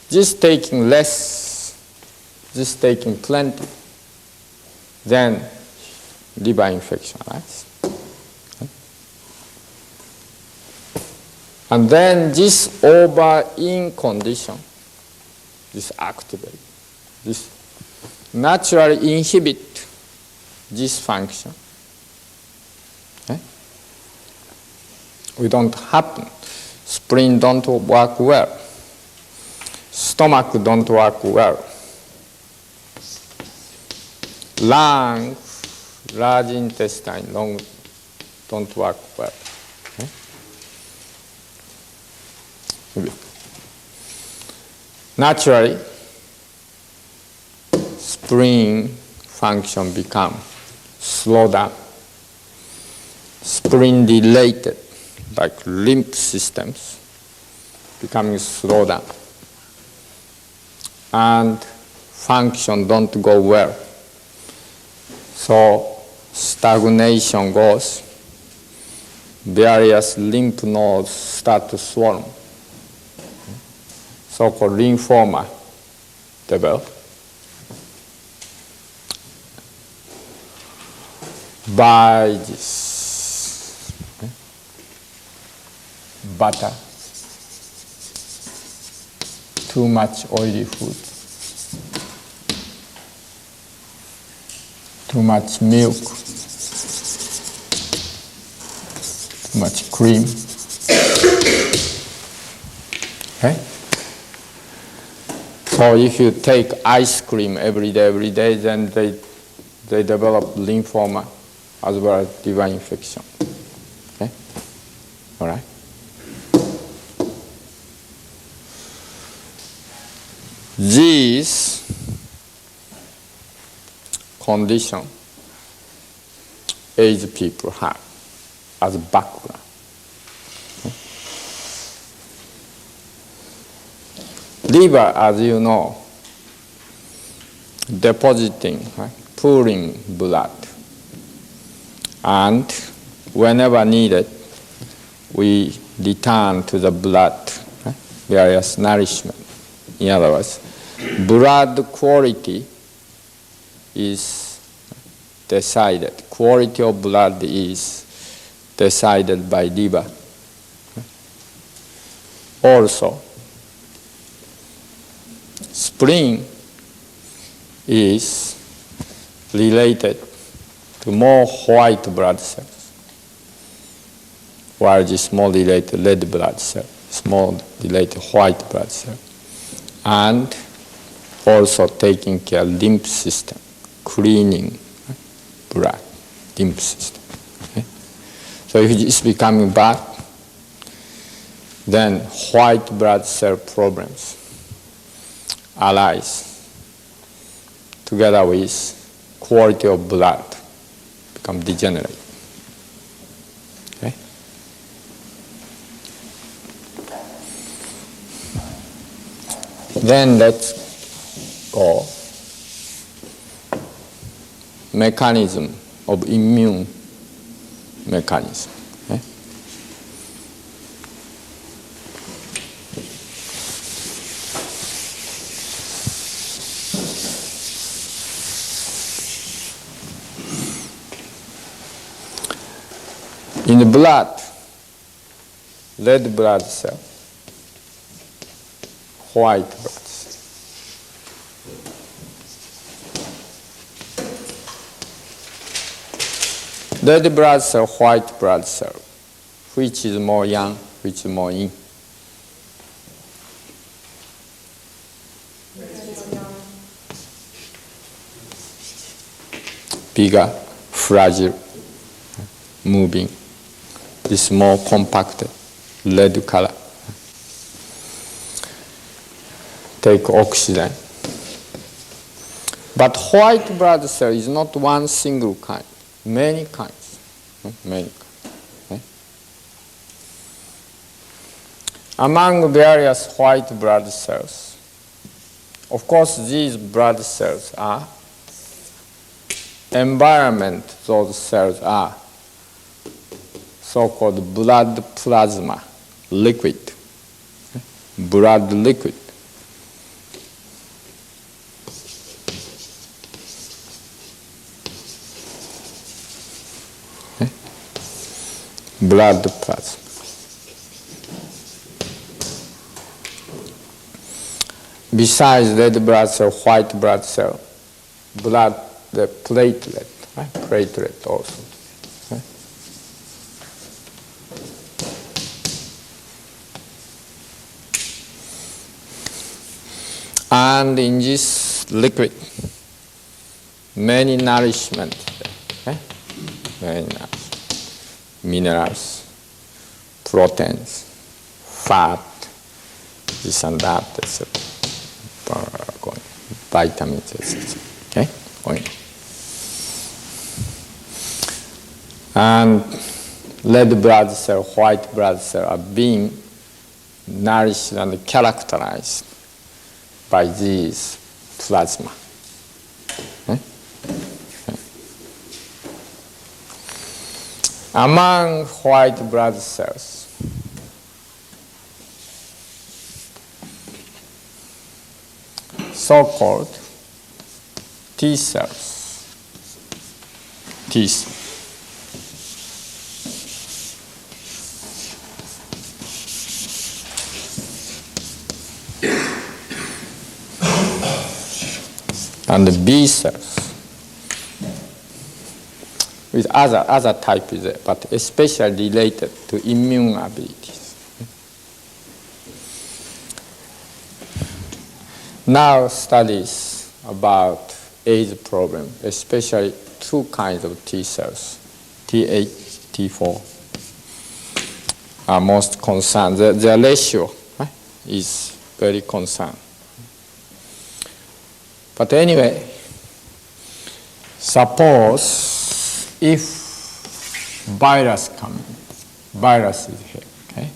this taking less, this taking plenty, then liver infection, right? And then this over-in condition, this activate, this naturally inhibit this function. Okay? We don't happen. Spleen don't work well. Stomach don't work well. Lung, large intestine don't work well. Okay? Naturally, spleen function become slow down. Spleen related, like lymph systems, becoming slow down. And function don't go well. So stagnation goes, various lymph nodes start to swell. So-called lymphoma develop. By this butter, too much oily food, too much milk, too much cream. Okay? So if you take ice cream every day, then they develop lymphoma as well as liver infection. Okay? All right? These condition aged people have as background. Liver, as you know, depositing, right, pooling blood. And whenever needed, we return to the blood, right, various nourishment. In other words, blood quality is decided. Quality of blood is decided by liver. Also, spleen is related to more white blood cells, while this more related red blood cell, small related white blood cell, and also taking care of lymph system, cleaning blood, lymph system. Okay? So if it's becoming bad, then white blood cell problems arise together with quality of blood become degenerate. Okay? Then let's go mechanism of immune mechanism. Okay? In the blood, red blood cell, white blood cell. Red blood cell, white blood cell, which is more young, which is more in? bigger, fragile, moving. This more compacted, red color. Take oxygen. But white blood cell is not one single kind, many kinds, many kinds. Among various white blood cells, of course, these blood cells are environment. Those cells are so-called blood plasma, liquid, blood liquid. Blood plasma. Besides red blood cell, white blood cell, blood, the platelet, right? Platelet also. Right? And in this liquid, many nourishment, okay? Many nourishment. Minerals, proteins, fat, this and that, etc. Vitamins, etc. Okay, going. And red blood cell, white blood cell are being nourished and characterized by these plasma. Okay? Among white blood cells, so-called T cells, T cells. And the B cells. With other type is there, but especially related to immune abilities. Now studies about AIDS problem, especially two kinds of T cells, T8, T4, are most concerned. Their ratio, right, is very concerned. But anyway, suppose if virus comes, virus is here, okay?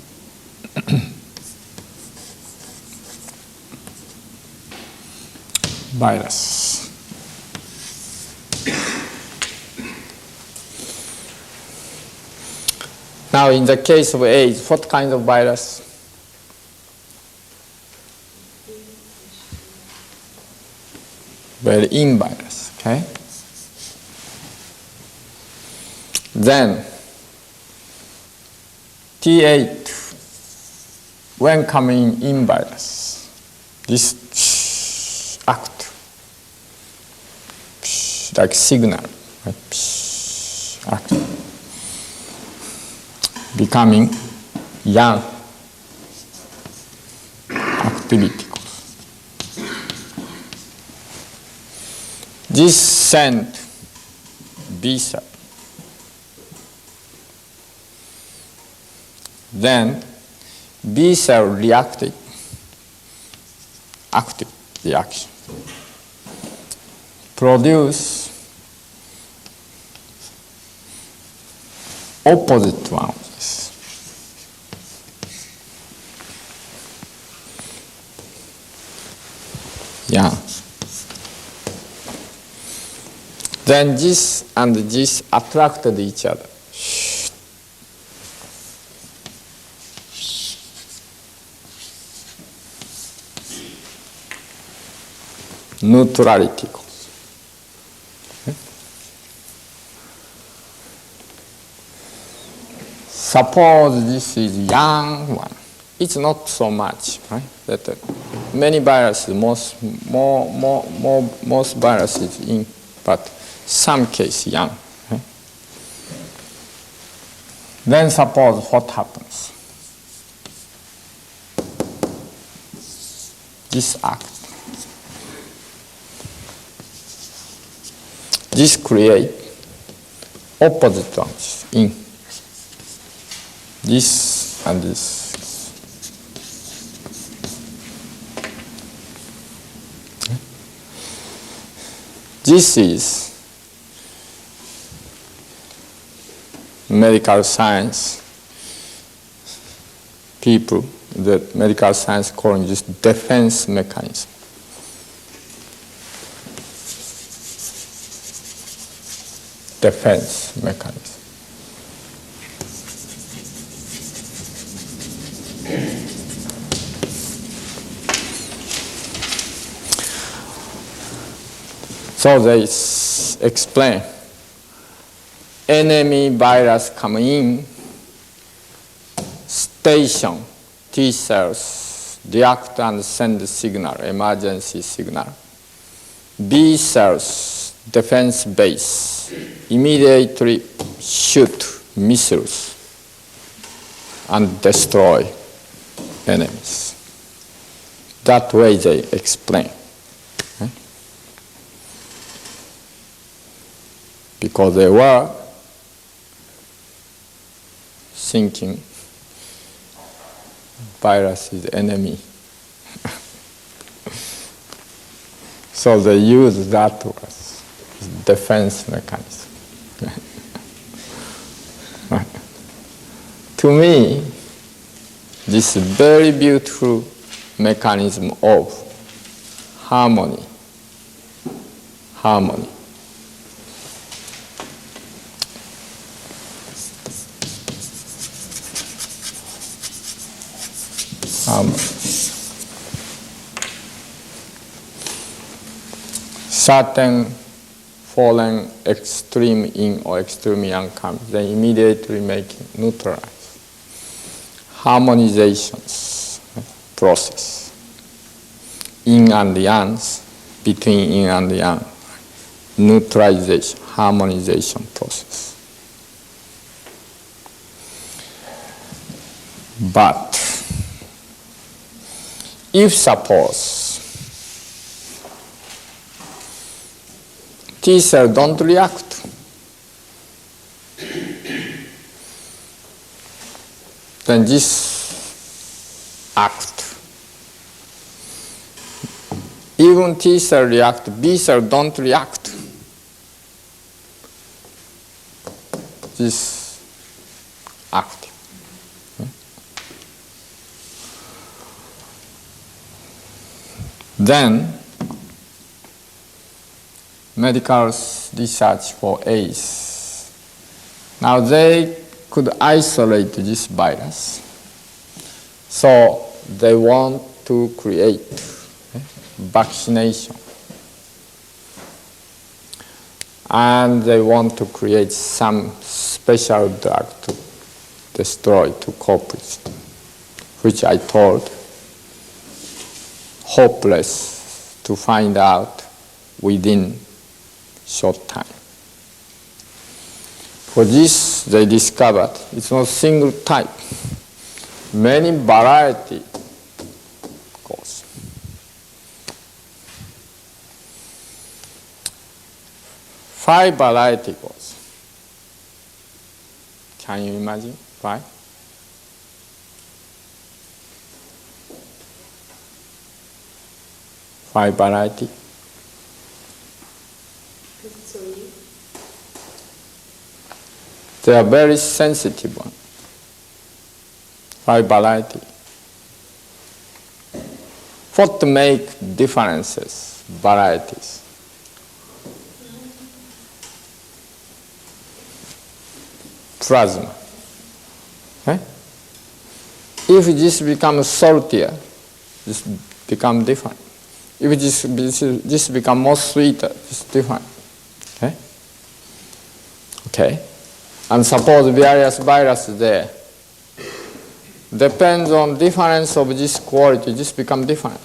Virus. Now, in the case of AIDS, what kind of virus? Well, in virus, okay? Then, T8, when coming in virus, this act, like signal, right? Act, becoming young activity. This sent B cell. Then B cell reacted, active reaction, produce opposite one of this. Yeah. Then this and this attracted each other. Neutrality. Okay. Suppose this is young one. It's not so much, right? That many viruses, most viruses in, but some case young. Okay. Then suppose what happens? This act. This create opposite ones in this and this. This is medical science people, the medical science calling this defense mechanism. Defense mechanism. So they explain enemy virus come in, station T cells react and send signal, emergency signal. B cells, defense base, immediately shoot missiles and destroy enemies. That way they explain. Okay? Because they were thinking virus is enemy. So they use that as defense mechanism. To me, this very beautiful mechanism of harmony. Harmony. Certain foreign extreme in or extreme yang comes, they immediately make it neutralize. Harmonizations process. Yin and yang, between yin and yang. Neutralization, harmonization process. But if suppose T cell don't react, then this act. Even T cell react, B cell don't react. This active. Then medical research for AIDS. Now they could isolate this virus. So they want to create vaccination. And they want to create some special drug to destroy, to cope with, which I told, hopeless to find out within short time. For this, they discovered it's not single type, many variety cause. Five variety cause. Can you imagine? Five? Five variety. They are very sensitive one. Five variety. What to make differences, varieties? Plasma. Okay? If this becomes saltier, this becomes different. If this becomes more sweeter, it's different. Okay? Okay. And suppose various viruses there. Depends on difference of this quality, this become different.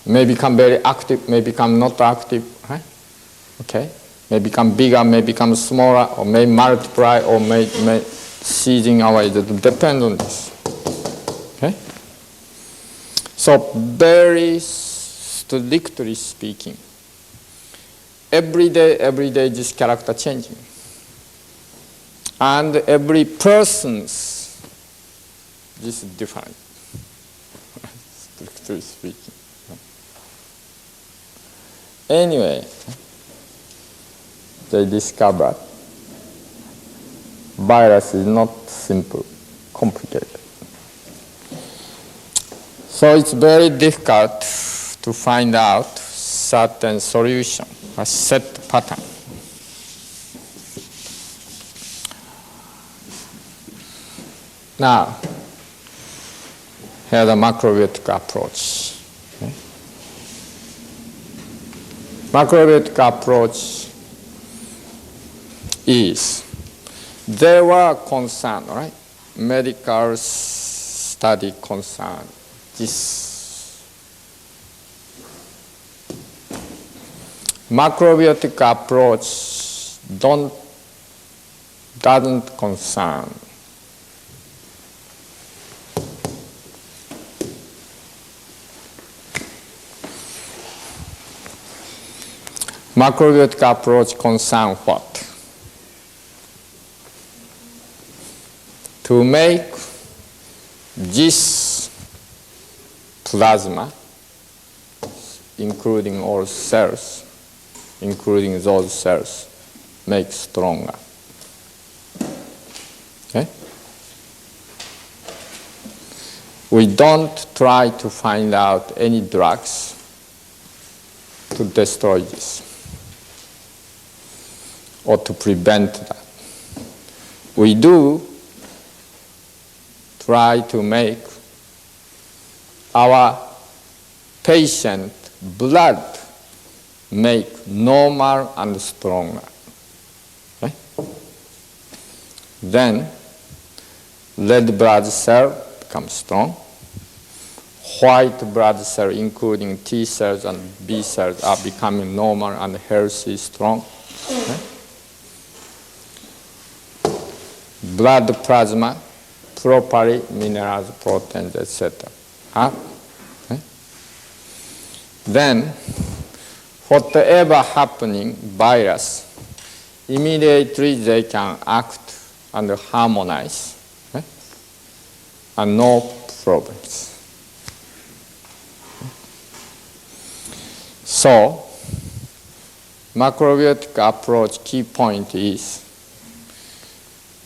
May become very active, may become not active. Right? Okay? May become bigger, may become smaller, or may multiply, or may seizing away. It depends on this. Okay? So very strictly speaking, every day this character changing. And every person's this is different, strictly speaking. Anyway, they discovered virus is not simple, complicated. So it's very difficult to find out certain solution, a set pattern. Now, here's the macrobiotic approach. Okay. Macrobiotic approach is, there were concern, right? Medical study concern. This macrobiotic approach doesn't concern macrobiotic approach concern what? To make this plasma, including all cells, including those cells, make stronger. Okay? We don't try to find out any drugs to destroy this or to prevent that. We do try to make our patient blood make normal and stronger. Okay? Then red blood cell becomes strong. White blood cell, including T cells and B cells, are becoming normal and healthy, strong. Okay? Blood plasma, properly minerals, proteins, etc. Okay? Then, whatever happening, virus, immediately they can act and harmonize, okay? And no problems. So, macrobiotic approach key point is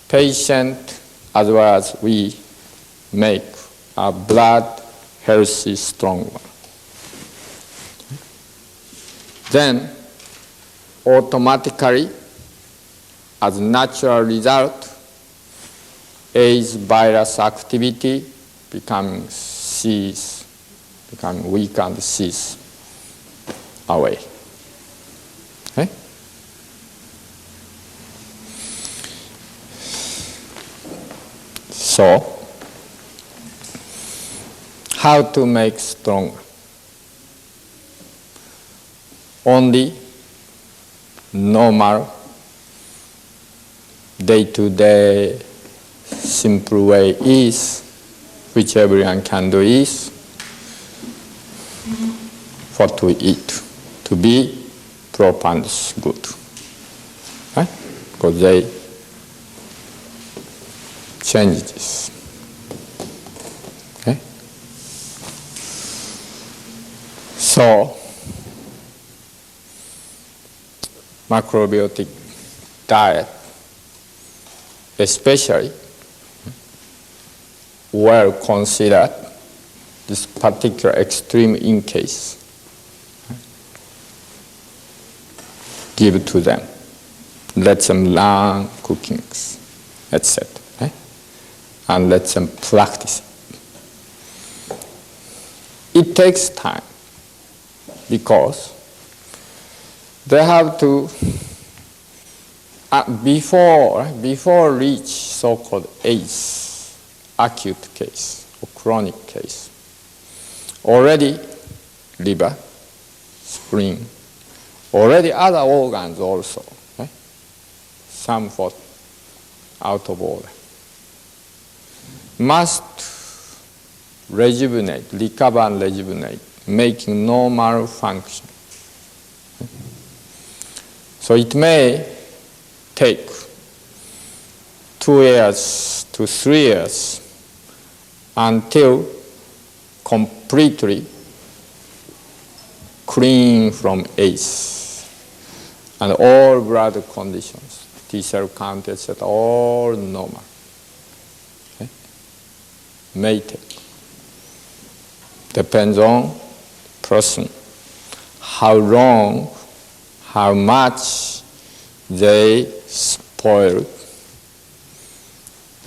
patient as well as we make our blood healthy, stronger. Then, automatically, as a natural result, AIDS virus activity becoming weak and cease away. Okay? So, how to make stronger? Only normal, day-to-day, simple way is, which everyone can do, is what we eat to be proper and good. Right? Because they change this. Okay? So, macrobiotic diet, especially well considered this particular extreme in case, give to them, let them learn cookings, etc. Okay? And let them practice it. It takes time because they have to, before reach so-called ACE, acute case or chronic case, already liver, spleen, already other organs also, okay? Somewhat out of order, must rejuvenate, recover and rejuvenate, making normal function. So it may take 2 years to 3 years until completely clean from ACE and all blood conditions, T cell count, etc., all normal. Okay? May take. Depends on person, how long, how much they spoil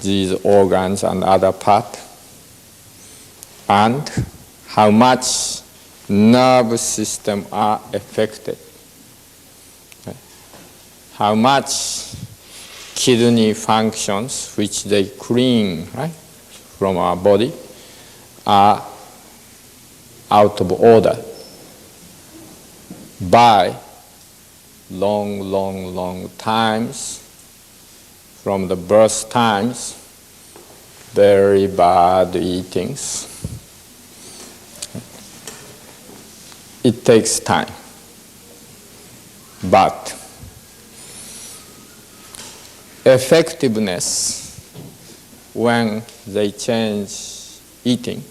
these organs and other parts, and how much nerve system are affected, okay? How much kidney functions, which they clean, right, from our body, are out of order by long times, from the birth times, very bad eatings. It takes time, but effectiveness when they change eating,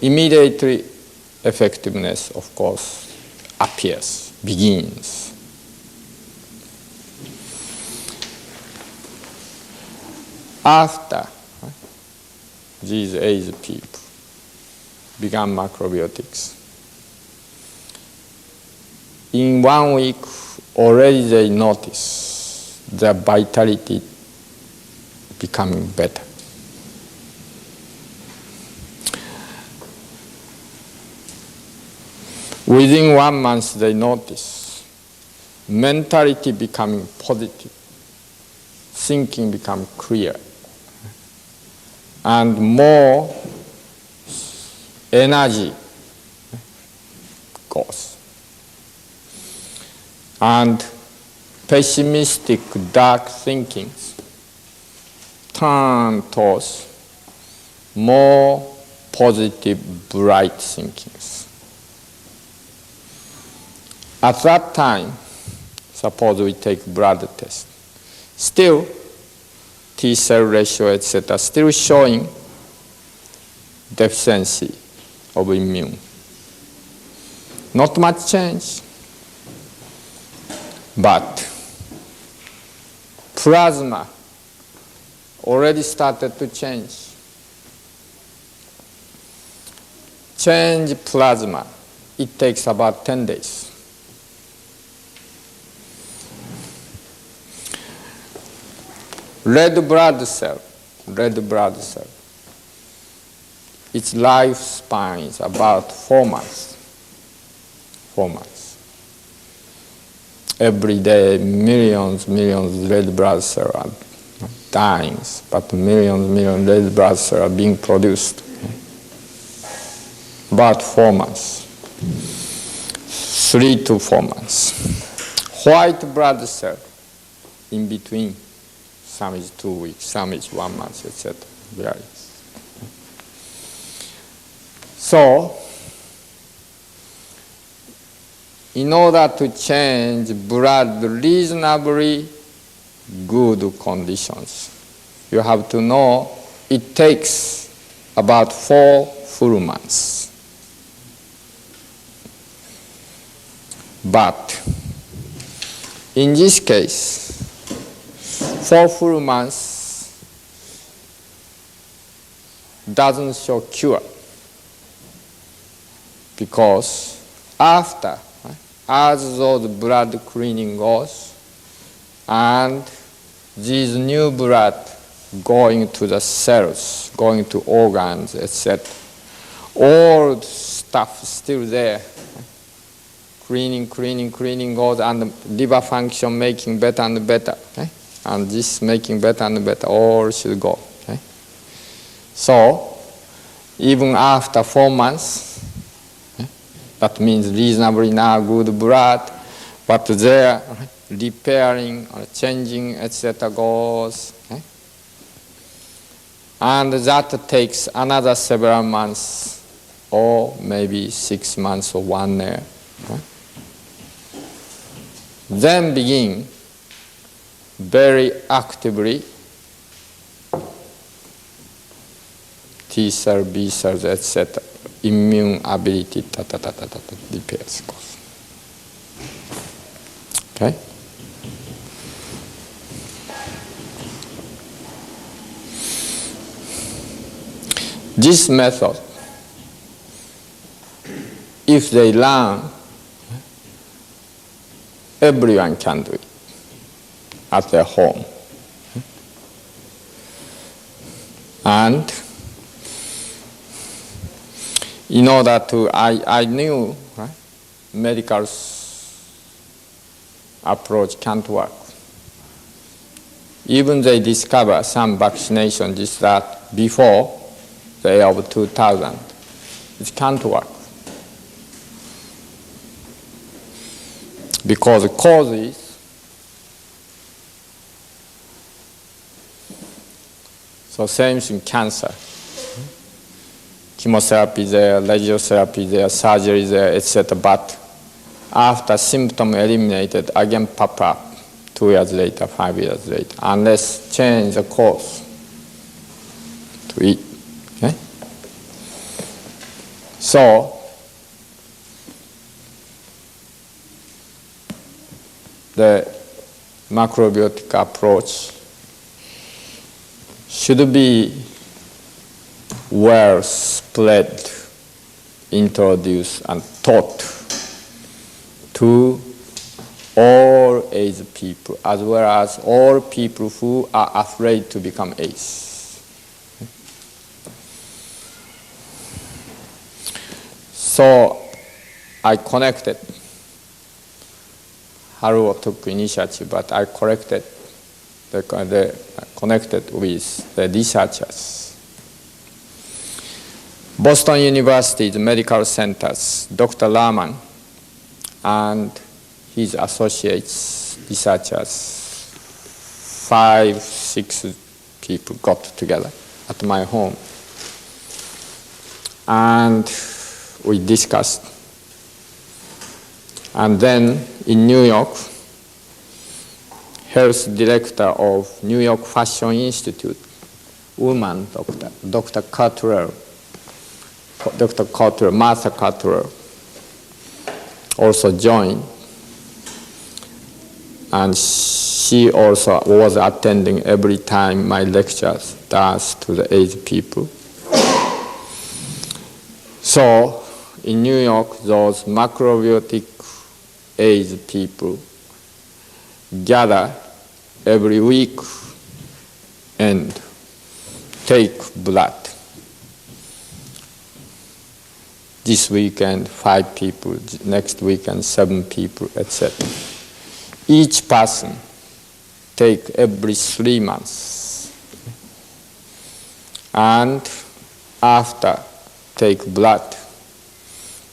immediately effectiveness, of course, appears, begins. After these AIDS people began macrobiotics, in 1 week already they notice their vitality becoming better. Within 1 month they notice mentality becoming positive, thinking become clear, and more energy goes. And pessimistic, dark thinkings turn towards more positive, bright thinkings. At that time, suppose we take blood test, still T cell ratio, etc., still showing deficiency of immune. Not much change, but plasma already started to change. Change plasma, it takes about 10 days. Red blood cell, its lifespan is about 4 months. 4 months. Every day, millions red blood cells are dying, but millions red blood cells are being produced. About 4 months. 3 to 4 months. White blood cell in between. Some is 2 weeks, some is 1 month, etc. Varies. So, in order to change blood reasonably good conditions, you have to know it takes about 4 full months. But in this case, 4 full months doesn't show cure, because after, as those blood cleaning goes, and these new blood going to the cells, going to organs, etc., all stuff still there. Cleaning goes, and liver function making better and better. Okay? And this making better and better, all should go. Okay? So, even after 4 months, okay, that means reasonably now good blood, but there repairing or changing, etc. goes. Okay? And that takes another several months, or maybe 6 months or 1 year. Okay? then begin very actively T cell, B cells, etc. Immune ability, repairs. Okay? This method, if they learn, everyone can do it at their home. And in order to, I knew, right, medical approach can't work. Even they discover some vaccination just that before the year of 2000, it can't work. Because the causes so same thing, cancer. Chemotherapy there, radiotherapy there, surgery there, etc. But after symptom eliminated, again pop up 2 years later, 5 years later, unless change the course to it. Okay? So the macrobiotic approach should be well spread, introduced, and taught to all age people, as well as all people who are afraid to become AIDS. So I connected. Haruo took initiative, but I connected with the researchers. Boston University's medical centers, Dr. Rahman and his associates, researchers, 5, 6 people got together at my home. And we discussed. And then in New York, health director of New York Fashion Institute, woman doctor, Dr. Martha Cottrell, also joined. And she also was attending every time my lectures does to the aged people. So in New York, those macrobiotic aged people gather every week and take blood. This weekend, 5 people, next weekend, 7 people, etc. Each person take every 3 months. And after take blood,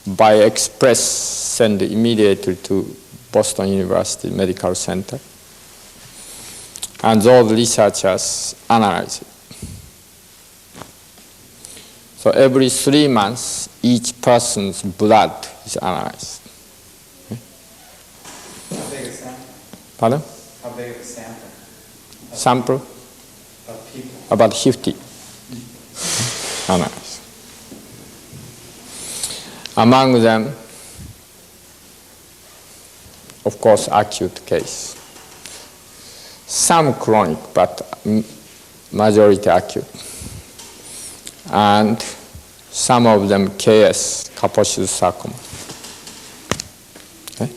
by express send immediately to Boston University Medical Center. And those researchers analyze it. So every 3 months, each person's blood is analyzed. Okay? How big a sample? Pardon? How big of a sample? Sample? Of people? About 50. Analyzed. Among them, of course, acute case. Some chronic, but majority acute. And some of them KS, Kaposi's sarcoma. Okay?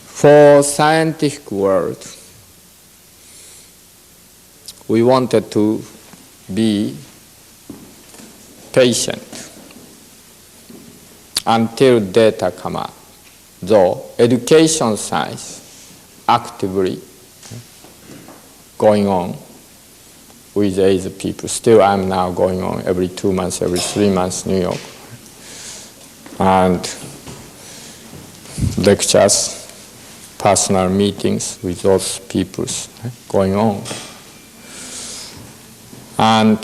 For scientific world, we wanted to be patient until data come out. Though education science actively going on with AIDS people. Still I'm now going on every 2 months, every 3 months, New York. And lectures, personal meetings with those people going on. And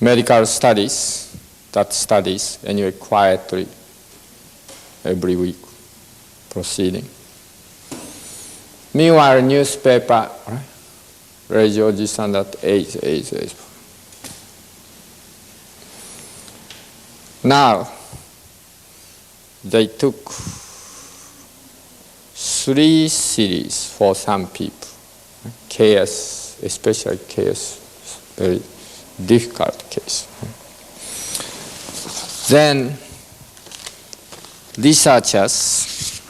medical studies, that studies anyway quietly every week proceeding. Meanwhile, newspaper, right? Radio Jisan that age. Now, they took 3 series for some people. KS, especially KS, very difficult case. Then researchers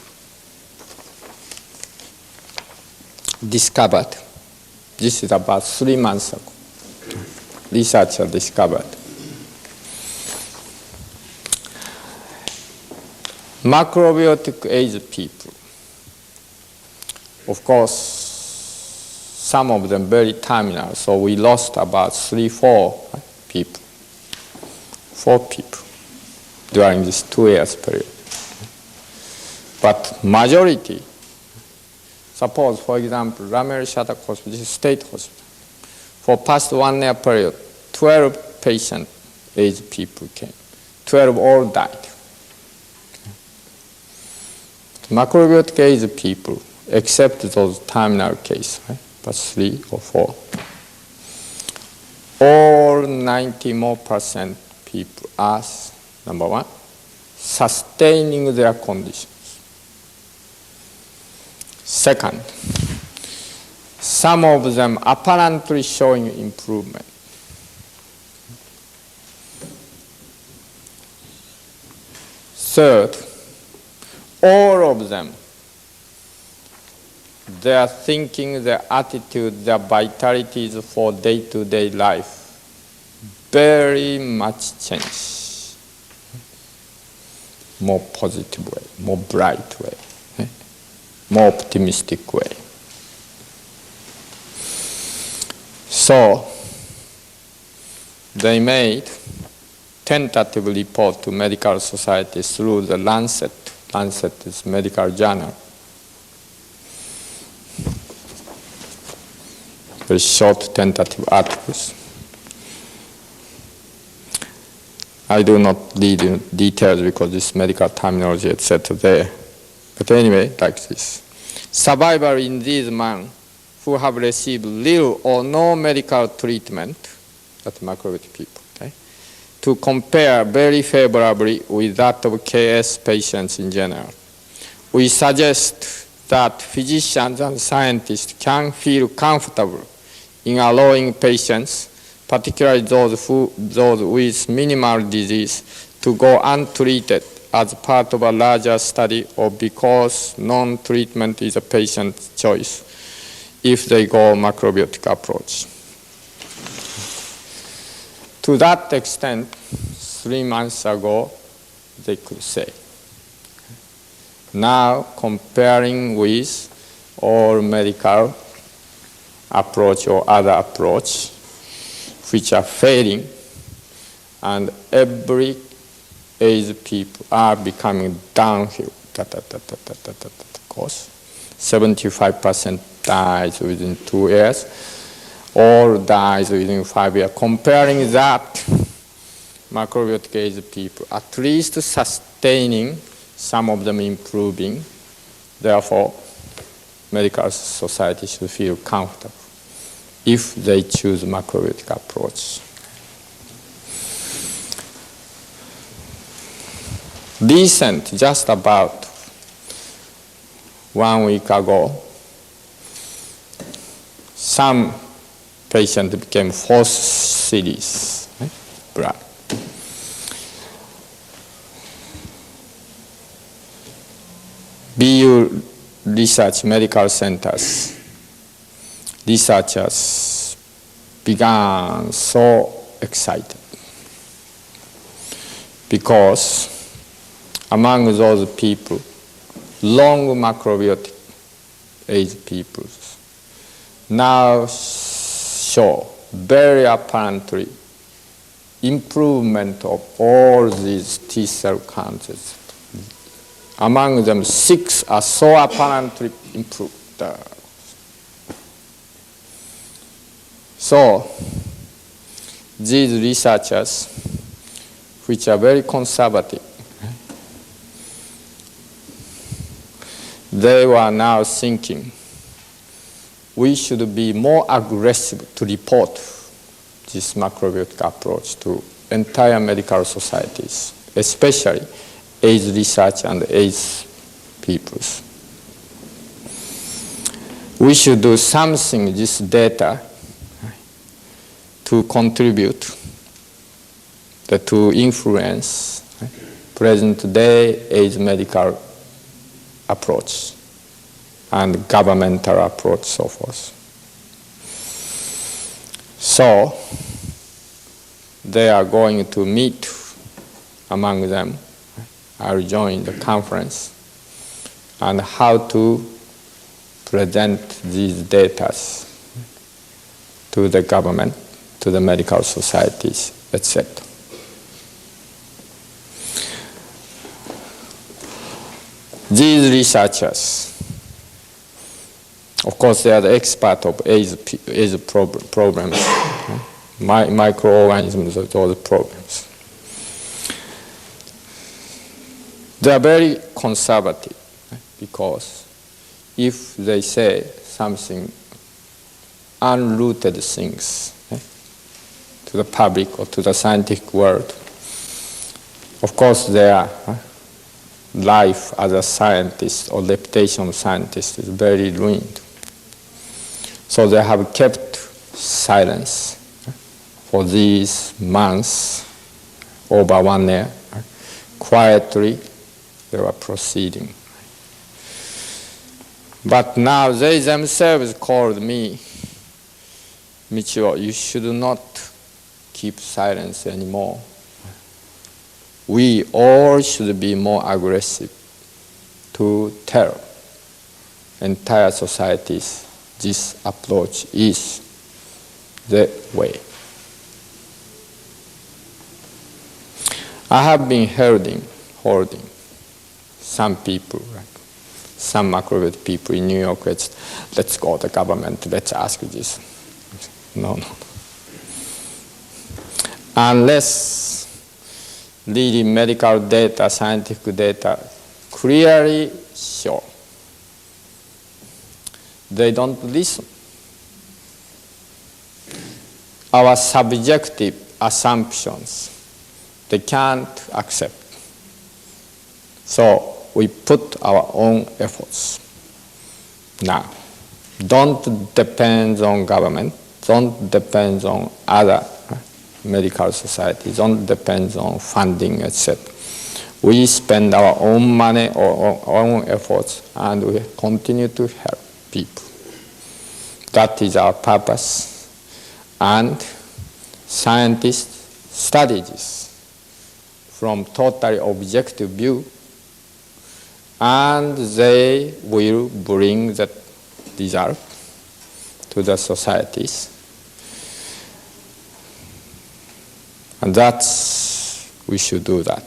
discovered, this is about 3 months ago, researchers discovered macrobiotic aged people. Of course, some of them very terminal, so we lost about 3-4 people. 4 people during this 2 years period. But majority, suppose, for example, Ramel Shatak Hospital, this is state hospital. For past 1 year period, 12 patient aged people came. 12 all died. Macrobiotic aged people, except those terminal cases, right? But 3 or 4. All 90% more people are, number 1, sustaining their conditions. Second, some of them apparently showing improvement. Third, all of them, their thinking, their attitude, their vitalities for day-to-day life very much changed. More positive way, more bright way, more optimistic way. So they made tentative report to medical societies through the Lancet. Lancet is medical journal. Very short tentative articles. I do not read in details because this medical terminology, etc. there. But anyway, like this. Survival in these men who have received little or no medical treatment, that's macrobiotic people, okay, to compare very favorably with that of KS patients in general. We suggest that physicians and scientists can feel comfortable in allowing patients, particularly those with minimal disease, to go untreated as part of a larger study or because non-treatment is a patient's choice if they go macrobiotic approach. To that extent, 3 months ago, they could say. Now, comparing with all medical approach or other approach, which are failing, and every age people are becoming downhill course. 75% dies within 2 years, all dies within 5 years. Comparing that, macrobiotic age people, at least sustaining, some of them improving, therefore, medical society should feel comfortable if they choose macrobiotic approach. Recent, just about 1 week ago, some patient became 4th series blood. BU research medical centers, researchers began so excited because among those people, long macrobiotic age people now show very apparently improvement of all these T cell counts. Among them, 6 are so apparently improved. So, these researchers which are very conservative, they were now thinking we should be more aggressive to report this macrobiotic approach to entire medical societies, especially AIDS research and AIDS peoples. We should do something, this data, to contribute, to influence present day AIDS medical approach and governmental approach, so forth. So they are going to meet among them. I'll join the conference and how to present these data to the government, to the medical societies, etc. These researchers, of course, they are the expert of AIDS problems, microorganisms, those problems. They are very conservative because if they say something unrooted things to the public or to the scientific world, of course their life as a scientist or reputation of scientist is very ruined. So they have kept silence for these months, over 1 year. Quietly they were proceeding. But now they themselves called me, Michio, you should not keep silence anymore. We all should be more aggressive to tell entire societies this approach is the way. I have been holding some people, some macrobiotic people in New York, let's go to the government, let's ask this. No. Unless really medical data, scientific data clearly show they don't listen. Our subjective assumptions, they can't accept. So we put our own efforts. Now, don't depend on government, don't depend on other medical societies, don't depend on funding, etc. We spend our own money or our own efforts and we continue to help people. That is our purpose. And scientists study this from totally objective view, and they will bring that result to the societies. And we should do that.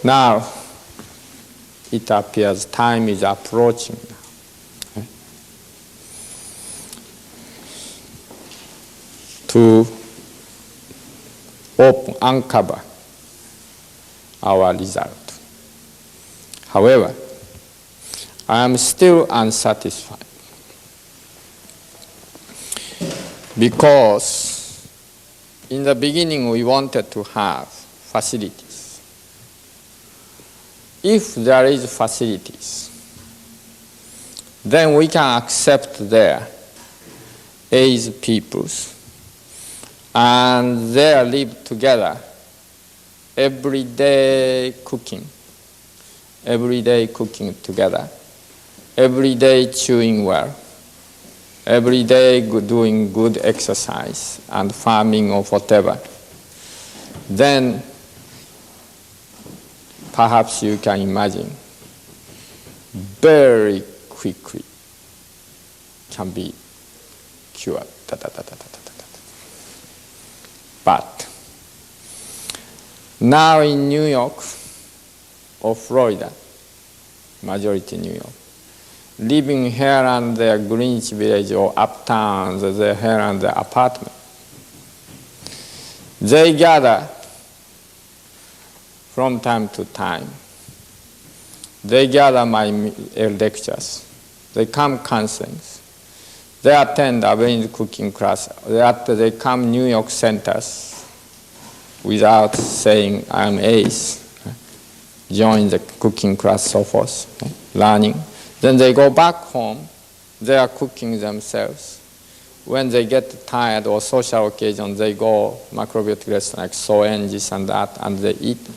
Now, it appears time is approaching now, to uncover our result. However, I am still unsatisfied because in the beginning we wanted to have facilities. If there is facilities, then we can accept their AIDS peoples and they live together, everyday cooking together, every day chewing well, every day doing good exercise and farming or whatever, then perhaps you can imagine very quickly can be cured. But now in New York or Florida, majority New York, living here and there, Greenwich Village or uptown, they're here and their apartment, they gather from time to time. They gather my lectures. They come counseling. They attend Avenue cooking class. They come New York centers without saying I'm ace. Join the cooking class, so forth, learning. Then they go back home. They are cooking themselves. When they get tired or social occasion, they go macrobiotic restaurant like Soen, this and that, and they eat.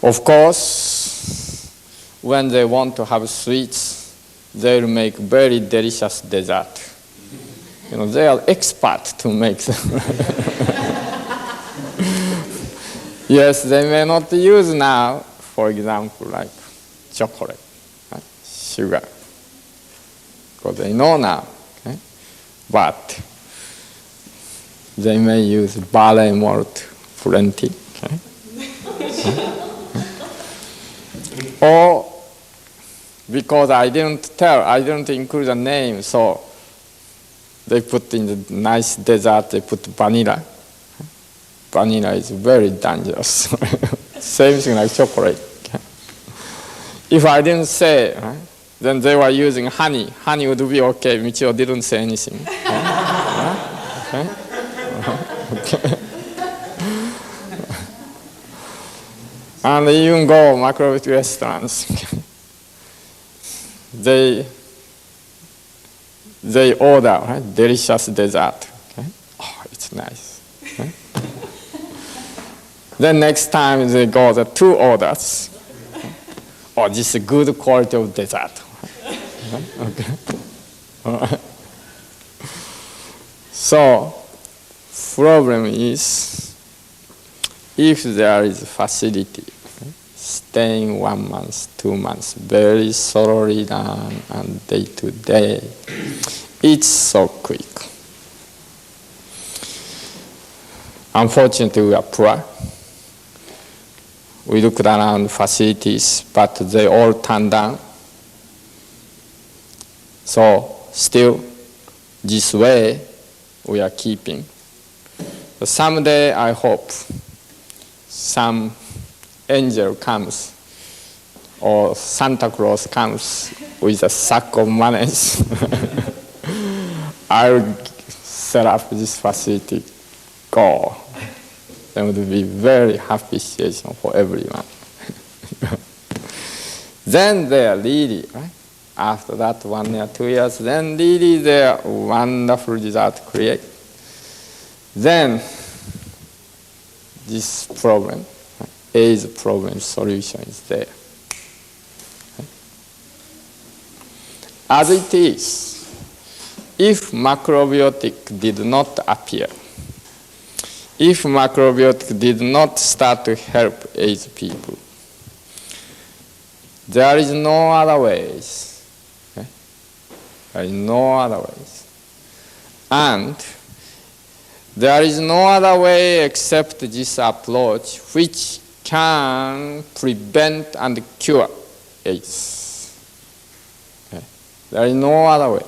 Of course, when they want to have sweets, they'll make very delicious dessert. They are expert to make them. Yes, they may not use now, for example, like chocolate, right? Sugar, because they know now. Okay? But they may use barley malt plenty. Okay? Or because I didn't include a name, so they put in the nice dessert, they put vanilla. Vanilla is very dangerous. Same thing like chocolate. If I didn't say, then they were using honey. Honey would be okay. Michio didn't say anything. Okay. And even go macrobiotic restaurants. They order delicious dessert. Okay? Oh, it's nice. Okay? Then next time they go the 2 orders. Oh, this is good quality of dessert. Okay. All right. So, problem is, if there is facility, staying 1 month, 2 months, very thoroughly done and day to day, it's so quick. Unfortunately, we are poor. We looked around facilities, but they all turned down. So still, this way we are keeping. But someday I hope some angel comes or Santa Claus comes with a sack of money. I'll set up this facility. Go. That would be very happy situation for everyone. Then they are really, right? After that 1 year, 2 years, then really they are wonderful result create. Then this problem, AIDS problem solution is there. As it is, if macrobiotic did not appear, if macrobiotic did not start to help AIDS people, there is no other ways. Okay? There is no other ways. And there is no other way except this approach which can prevent and cure AIDS. Okay? There is no other way.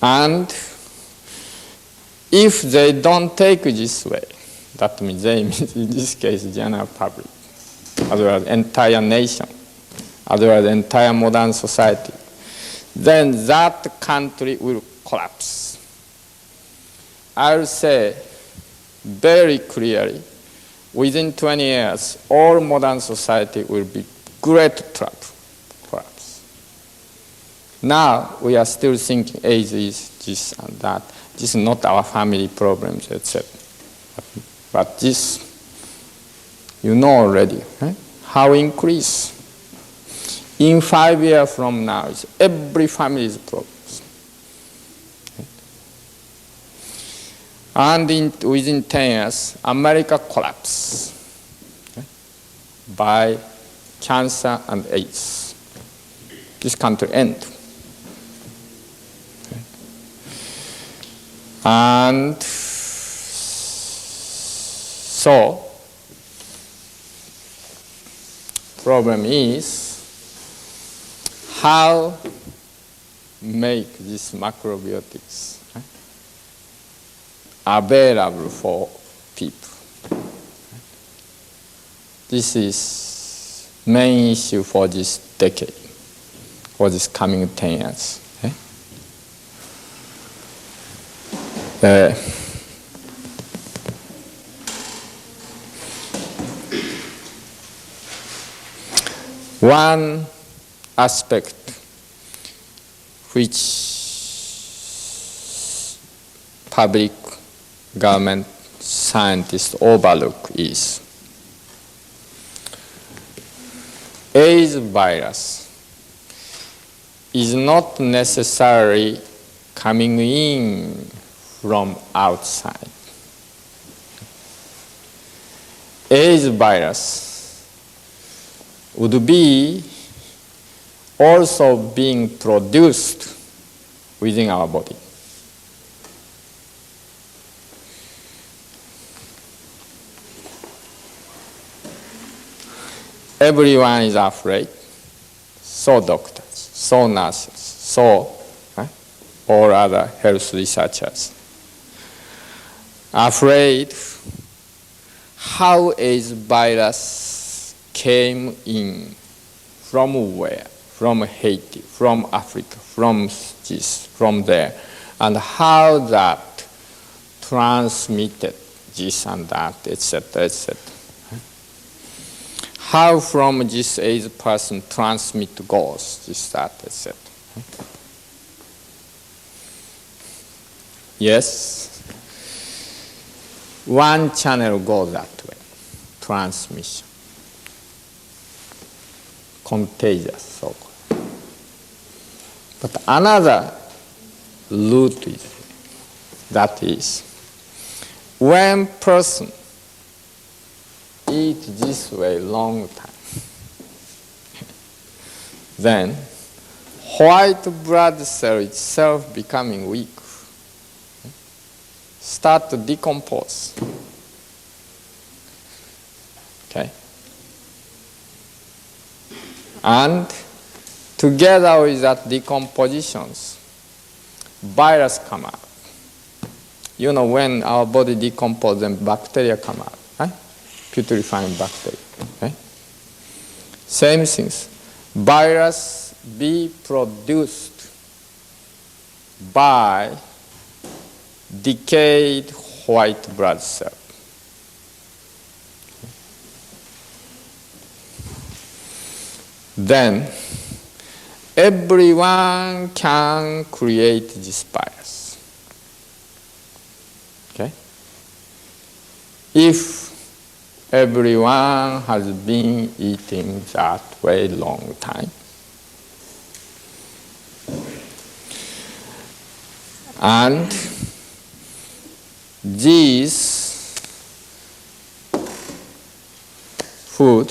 And if they don't take this way, that means they, in this case, general public, as well as entire nation, as well as entire modern society, then that country will collapse. I'll say very clearly, within 20 years, all modern society will be great collapse. Now, we are still thinking AIDS is this and that. This is not our family problems, etc. But this, you know already, right? How increase. In 5 years from now, it's every family's problems. Okay? And within 10 years, America collapse, okay? By cancer and AIDS. This country end. And so, problem is how make these macrobiotics available for people. This is main issue for this decade, for this coming 10 years. One aspect which public government scientists overlook is AIDS virus is not necessarily coming in from outside. AIDS virus would be also being produced within our body. Everyone is afraid, so doctors, so nurses, so all other health researchers. Afraid how AIDS virus came in, from where, from Haiti, from Africa, from this, from there, and how that transmitted this and that, etc., etc. How from this AIDS person transmit goes, this, that, etc. Yes, one channel goes that way, transmission, contagious, so-called. But another route is, that is, when person eat this way long time, then white blood cell itself becoming weak, start to decompose. Okay? And together with that decompositions, virus come out. You know, when our body decomposes, then bacteria come out. Putrefying bacteria. Okay? Same things. Virus be produced by decayed white blood cell. Then everyone can create this virus. Okay? If everyone has been eating that way long time. And these food,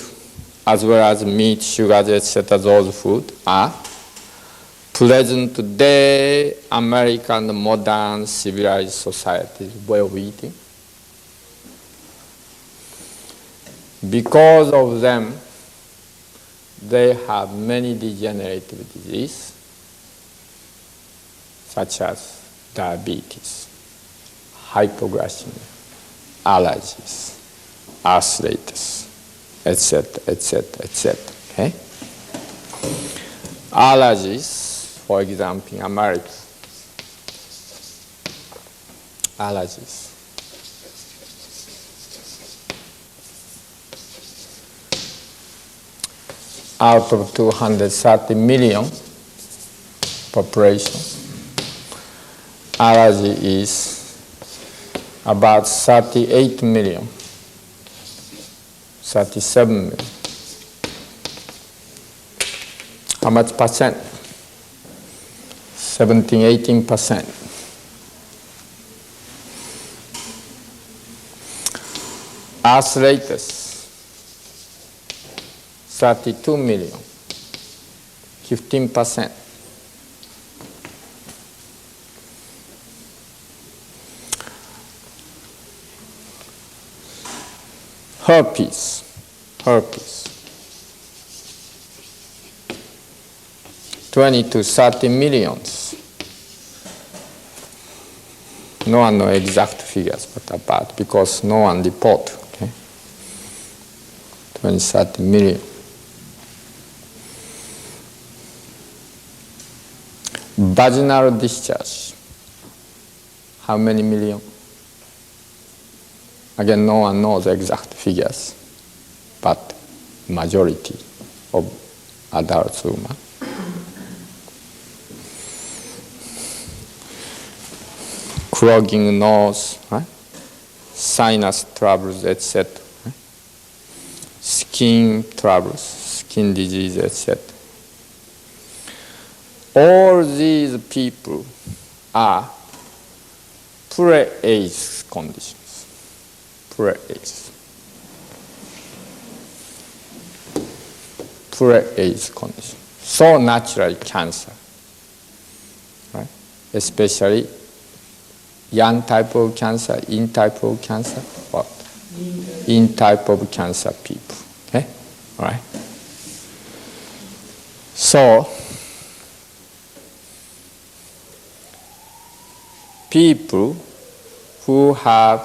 as well as meat, sugars, etc., those food are present today American modern civilized society's way of eating. Because of them, they have many degenerative diseases, such as diabetes, hypoglycemia, allergies, arthritis, etc., etc., etc. Okay? Allergies, for example, in America, allergies. Out of 230 million population, allergy is about 38 million, 37 million. How much percent? 17, 18%. Arthritis, 32 million, 15%. Herpes, 20 to 30 millions, No one knows exact figures, but about, because no one report, okay? 20, 30 million. Vaginal discharge, how many million? Again, no one knows the exact figures, but majority of adult women. Clogging nose, right? Sinus troubles, etc. Right? Skin troubles, skin disease, etc. All these people are pre-AIDS conditions. Pre-AIDS. Pre-AIDS condition. So naturally cancer, right? Especially young type of cancer, in type of cancer, what? In type of cancer people, okay? All right? So, people who have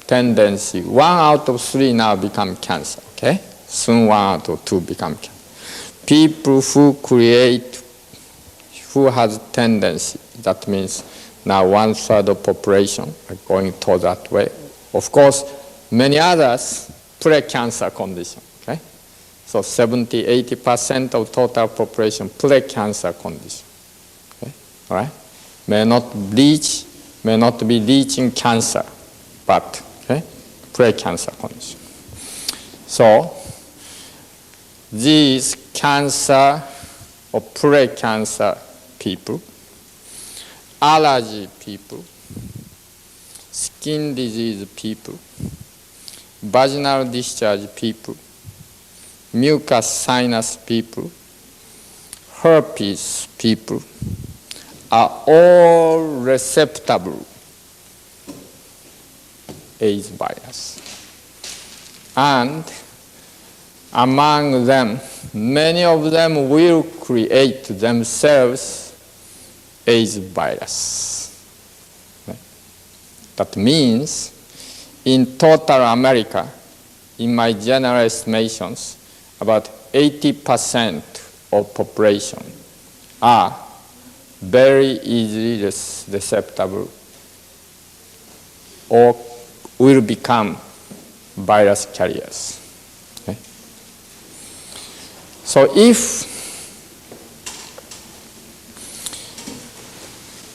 tendency, 1 out of 3 now become cancer, okay? Soon 1 out of 2 become cancer. People who has tendency, that means now 1/3 of population are going to that way. Of course, many others pre-cancer condition, okay? So 70, 80% of total population pre-cancer condition, okay? All right? May not be reaching cancer, but okay, pre-cancer condition. So these cancer or pre-cancer people, allergy people, skin disease people, vaginal discharge people, mucous sinus people, herpes people are all receptible AIDS virus. And among them, many of them will create themselves AIDS virus. Right? That means in total America, in my general estimations, about 80% of population are very easily receptible or will become virus carriers. Okay? So if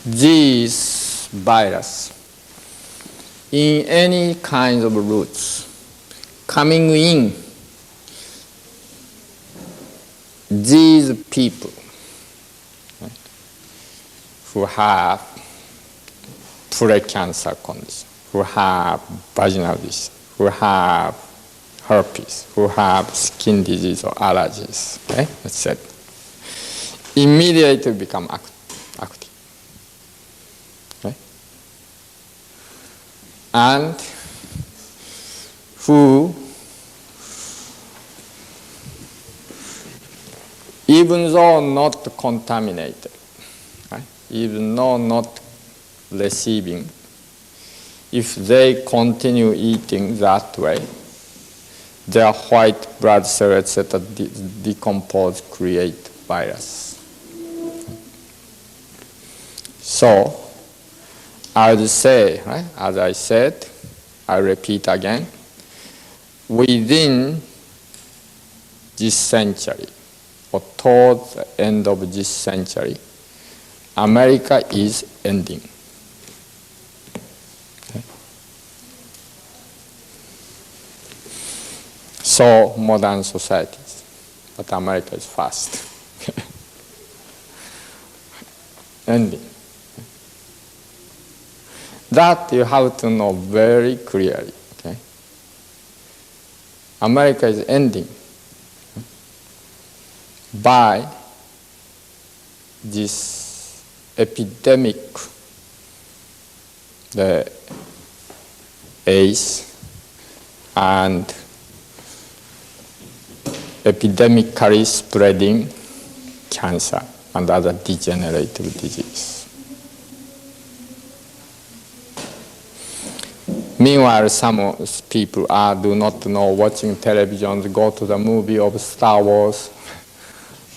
these virus in any kind of routes coming in these people, right, who have pre-cancer condition, who have vaginal disease, who have herpes, who have skin disease or allergies, okay, etc., immediately become active. Okay? And who, even though not contaminated, right, even though not receiving, if they continue eating that way, their white blood cells, etc., decompose, create virus. So, I would say, right, as I said, I repeat again, within this century, or towards the end of this century, America is ending. Okay? So modern societies, but America is fast. Ending. That you have to know very clearly. Okay? America is ending by this epidemic, the AIDS, and epidemically spreading cancer and other degenerative disease. Meanwhile, some people do not know watching television, go to the movie of Star Wars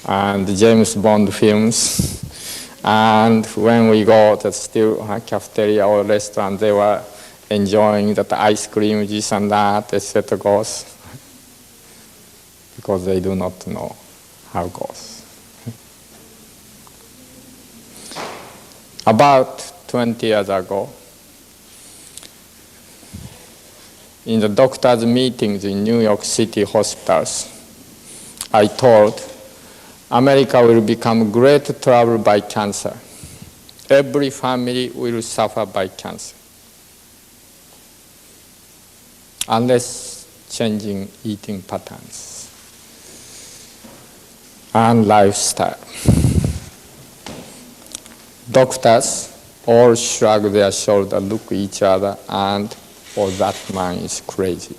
and James Bond films. And when we go to still cafeteria or restaurant, they were enjoying that ice cream, this and that, etc. goes, because they do not know how it goes. About 20 years ago, in the doctors' meetings in New York City hospitals, I told America will become great trouble by cancer. Every family will suffer by cancer unless changing eating patterns and lifestyle. Doctors all shrug their shoulders, look at each other, and oh, that man is crazy.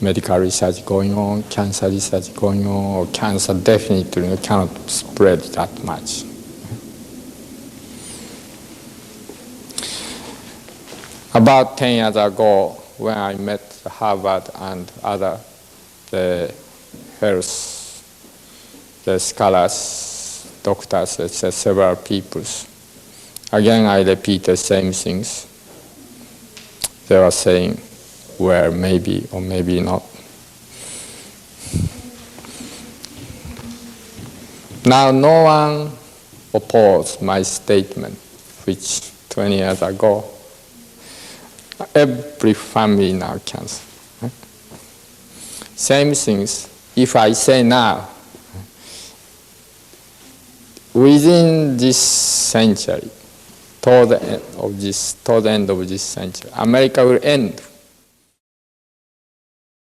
Medical research going on, cancer research going on, or cancer definitely cannot spread that much. About 10 years ago, when I met Harvard and other the scholars, doctors, etc., several people, again I repeat the same things. They were saying, well, maybe or maybe not. Now, no one opposed my statement, which 20 years ago, every family now cancer. Same things, if I say now, within this century, toward the end of this century, America will end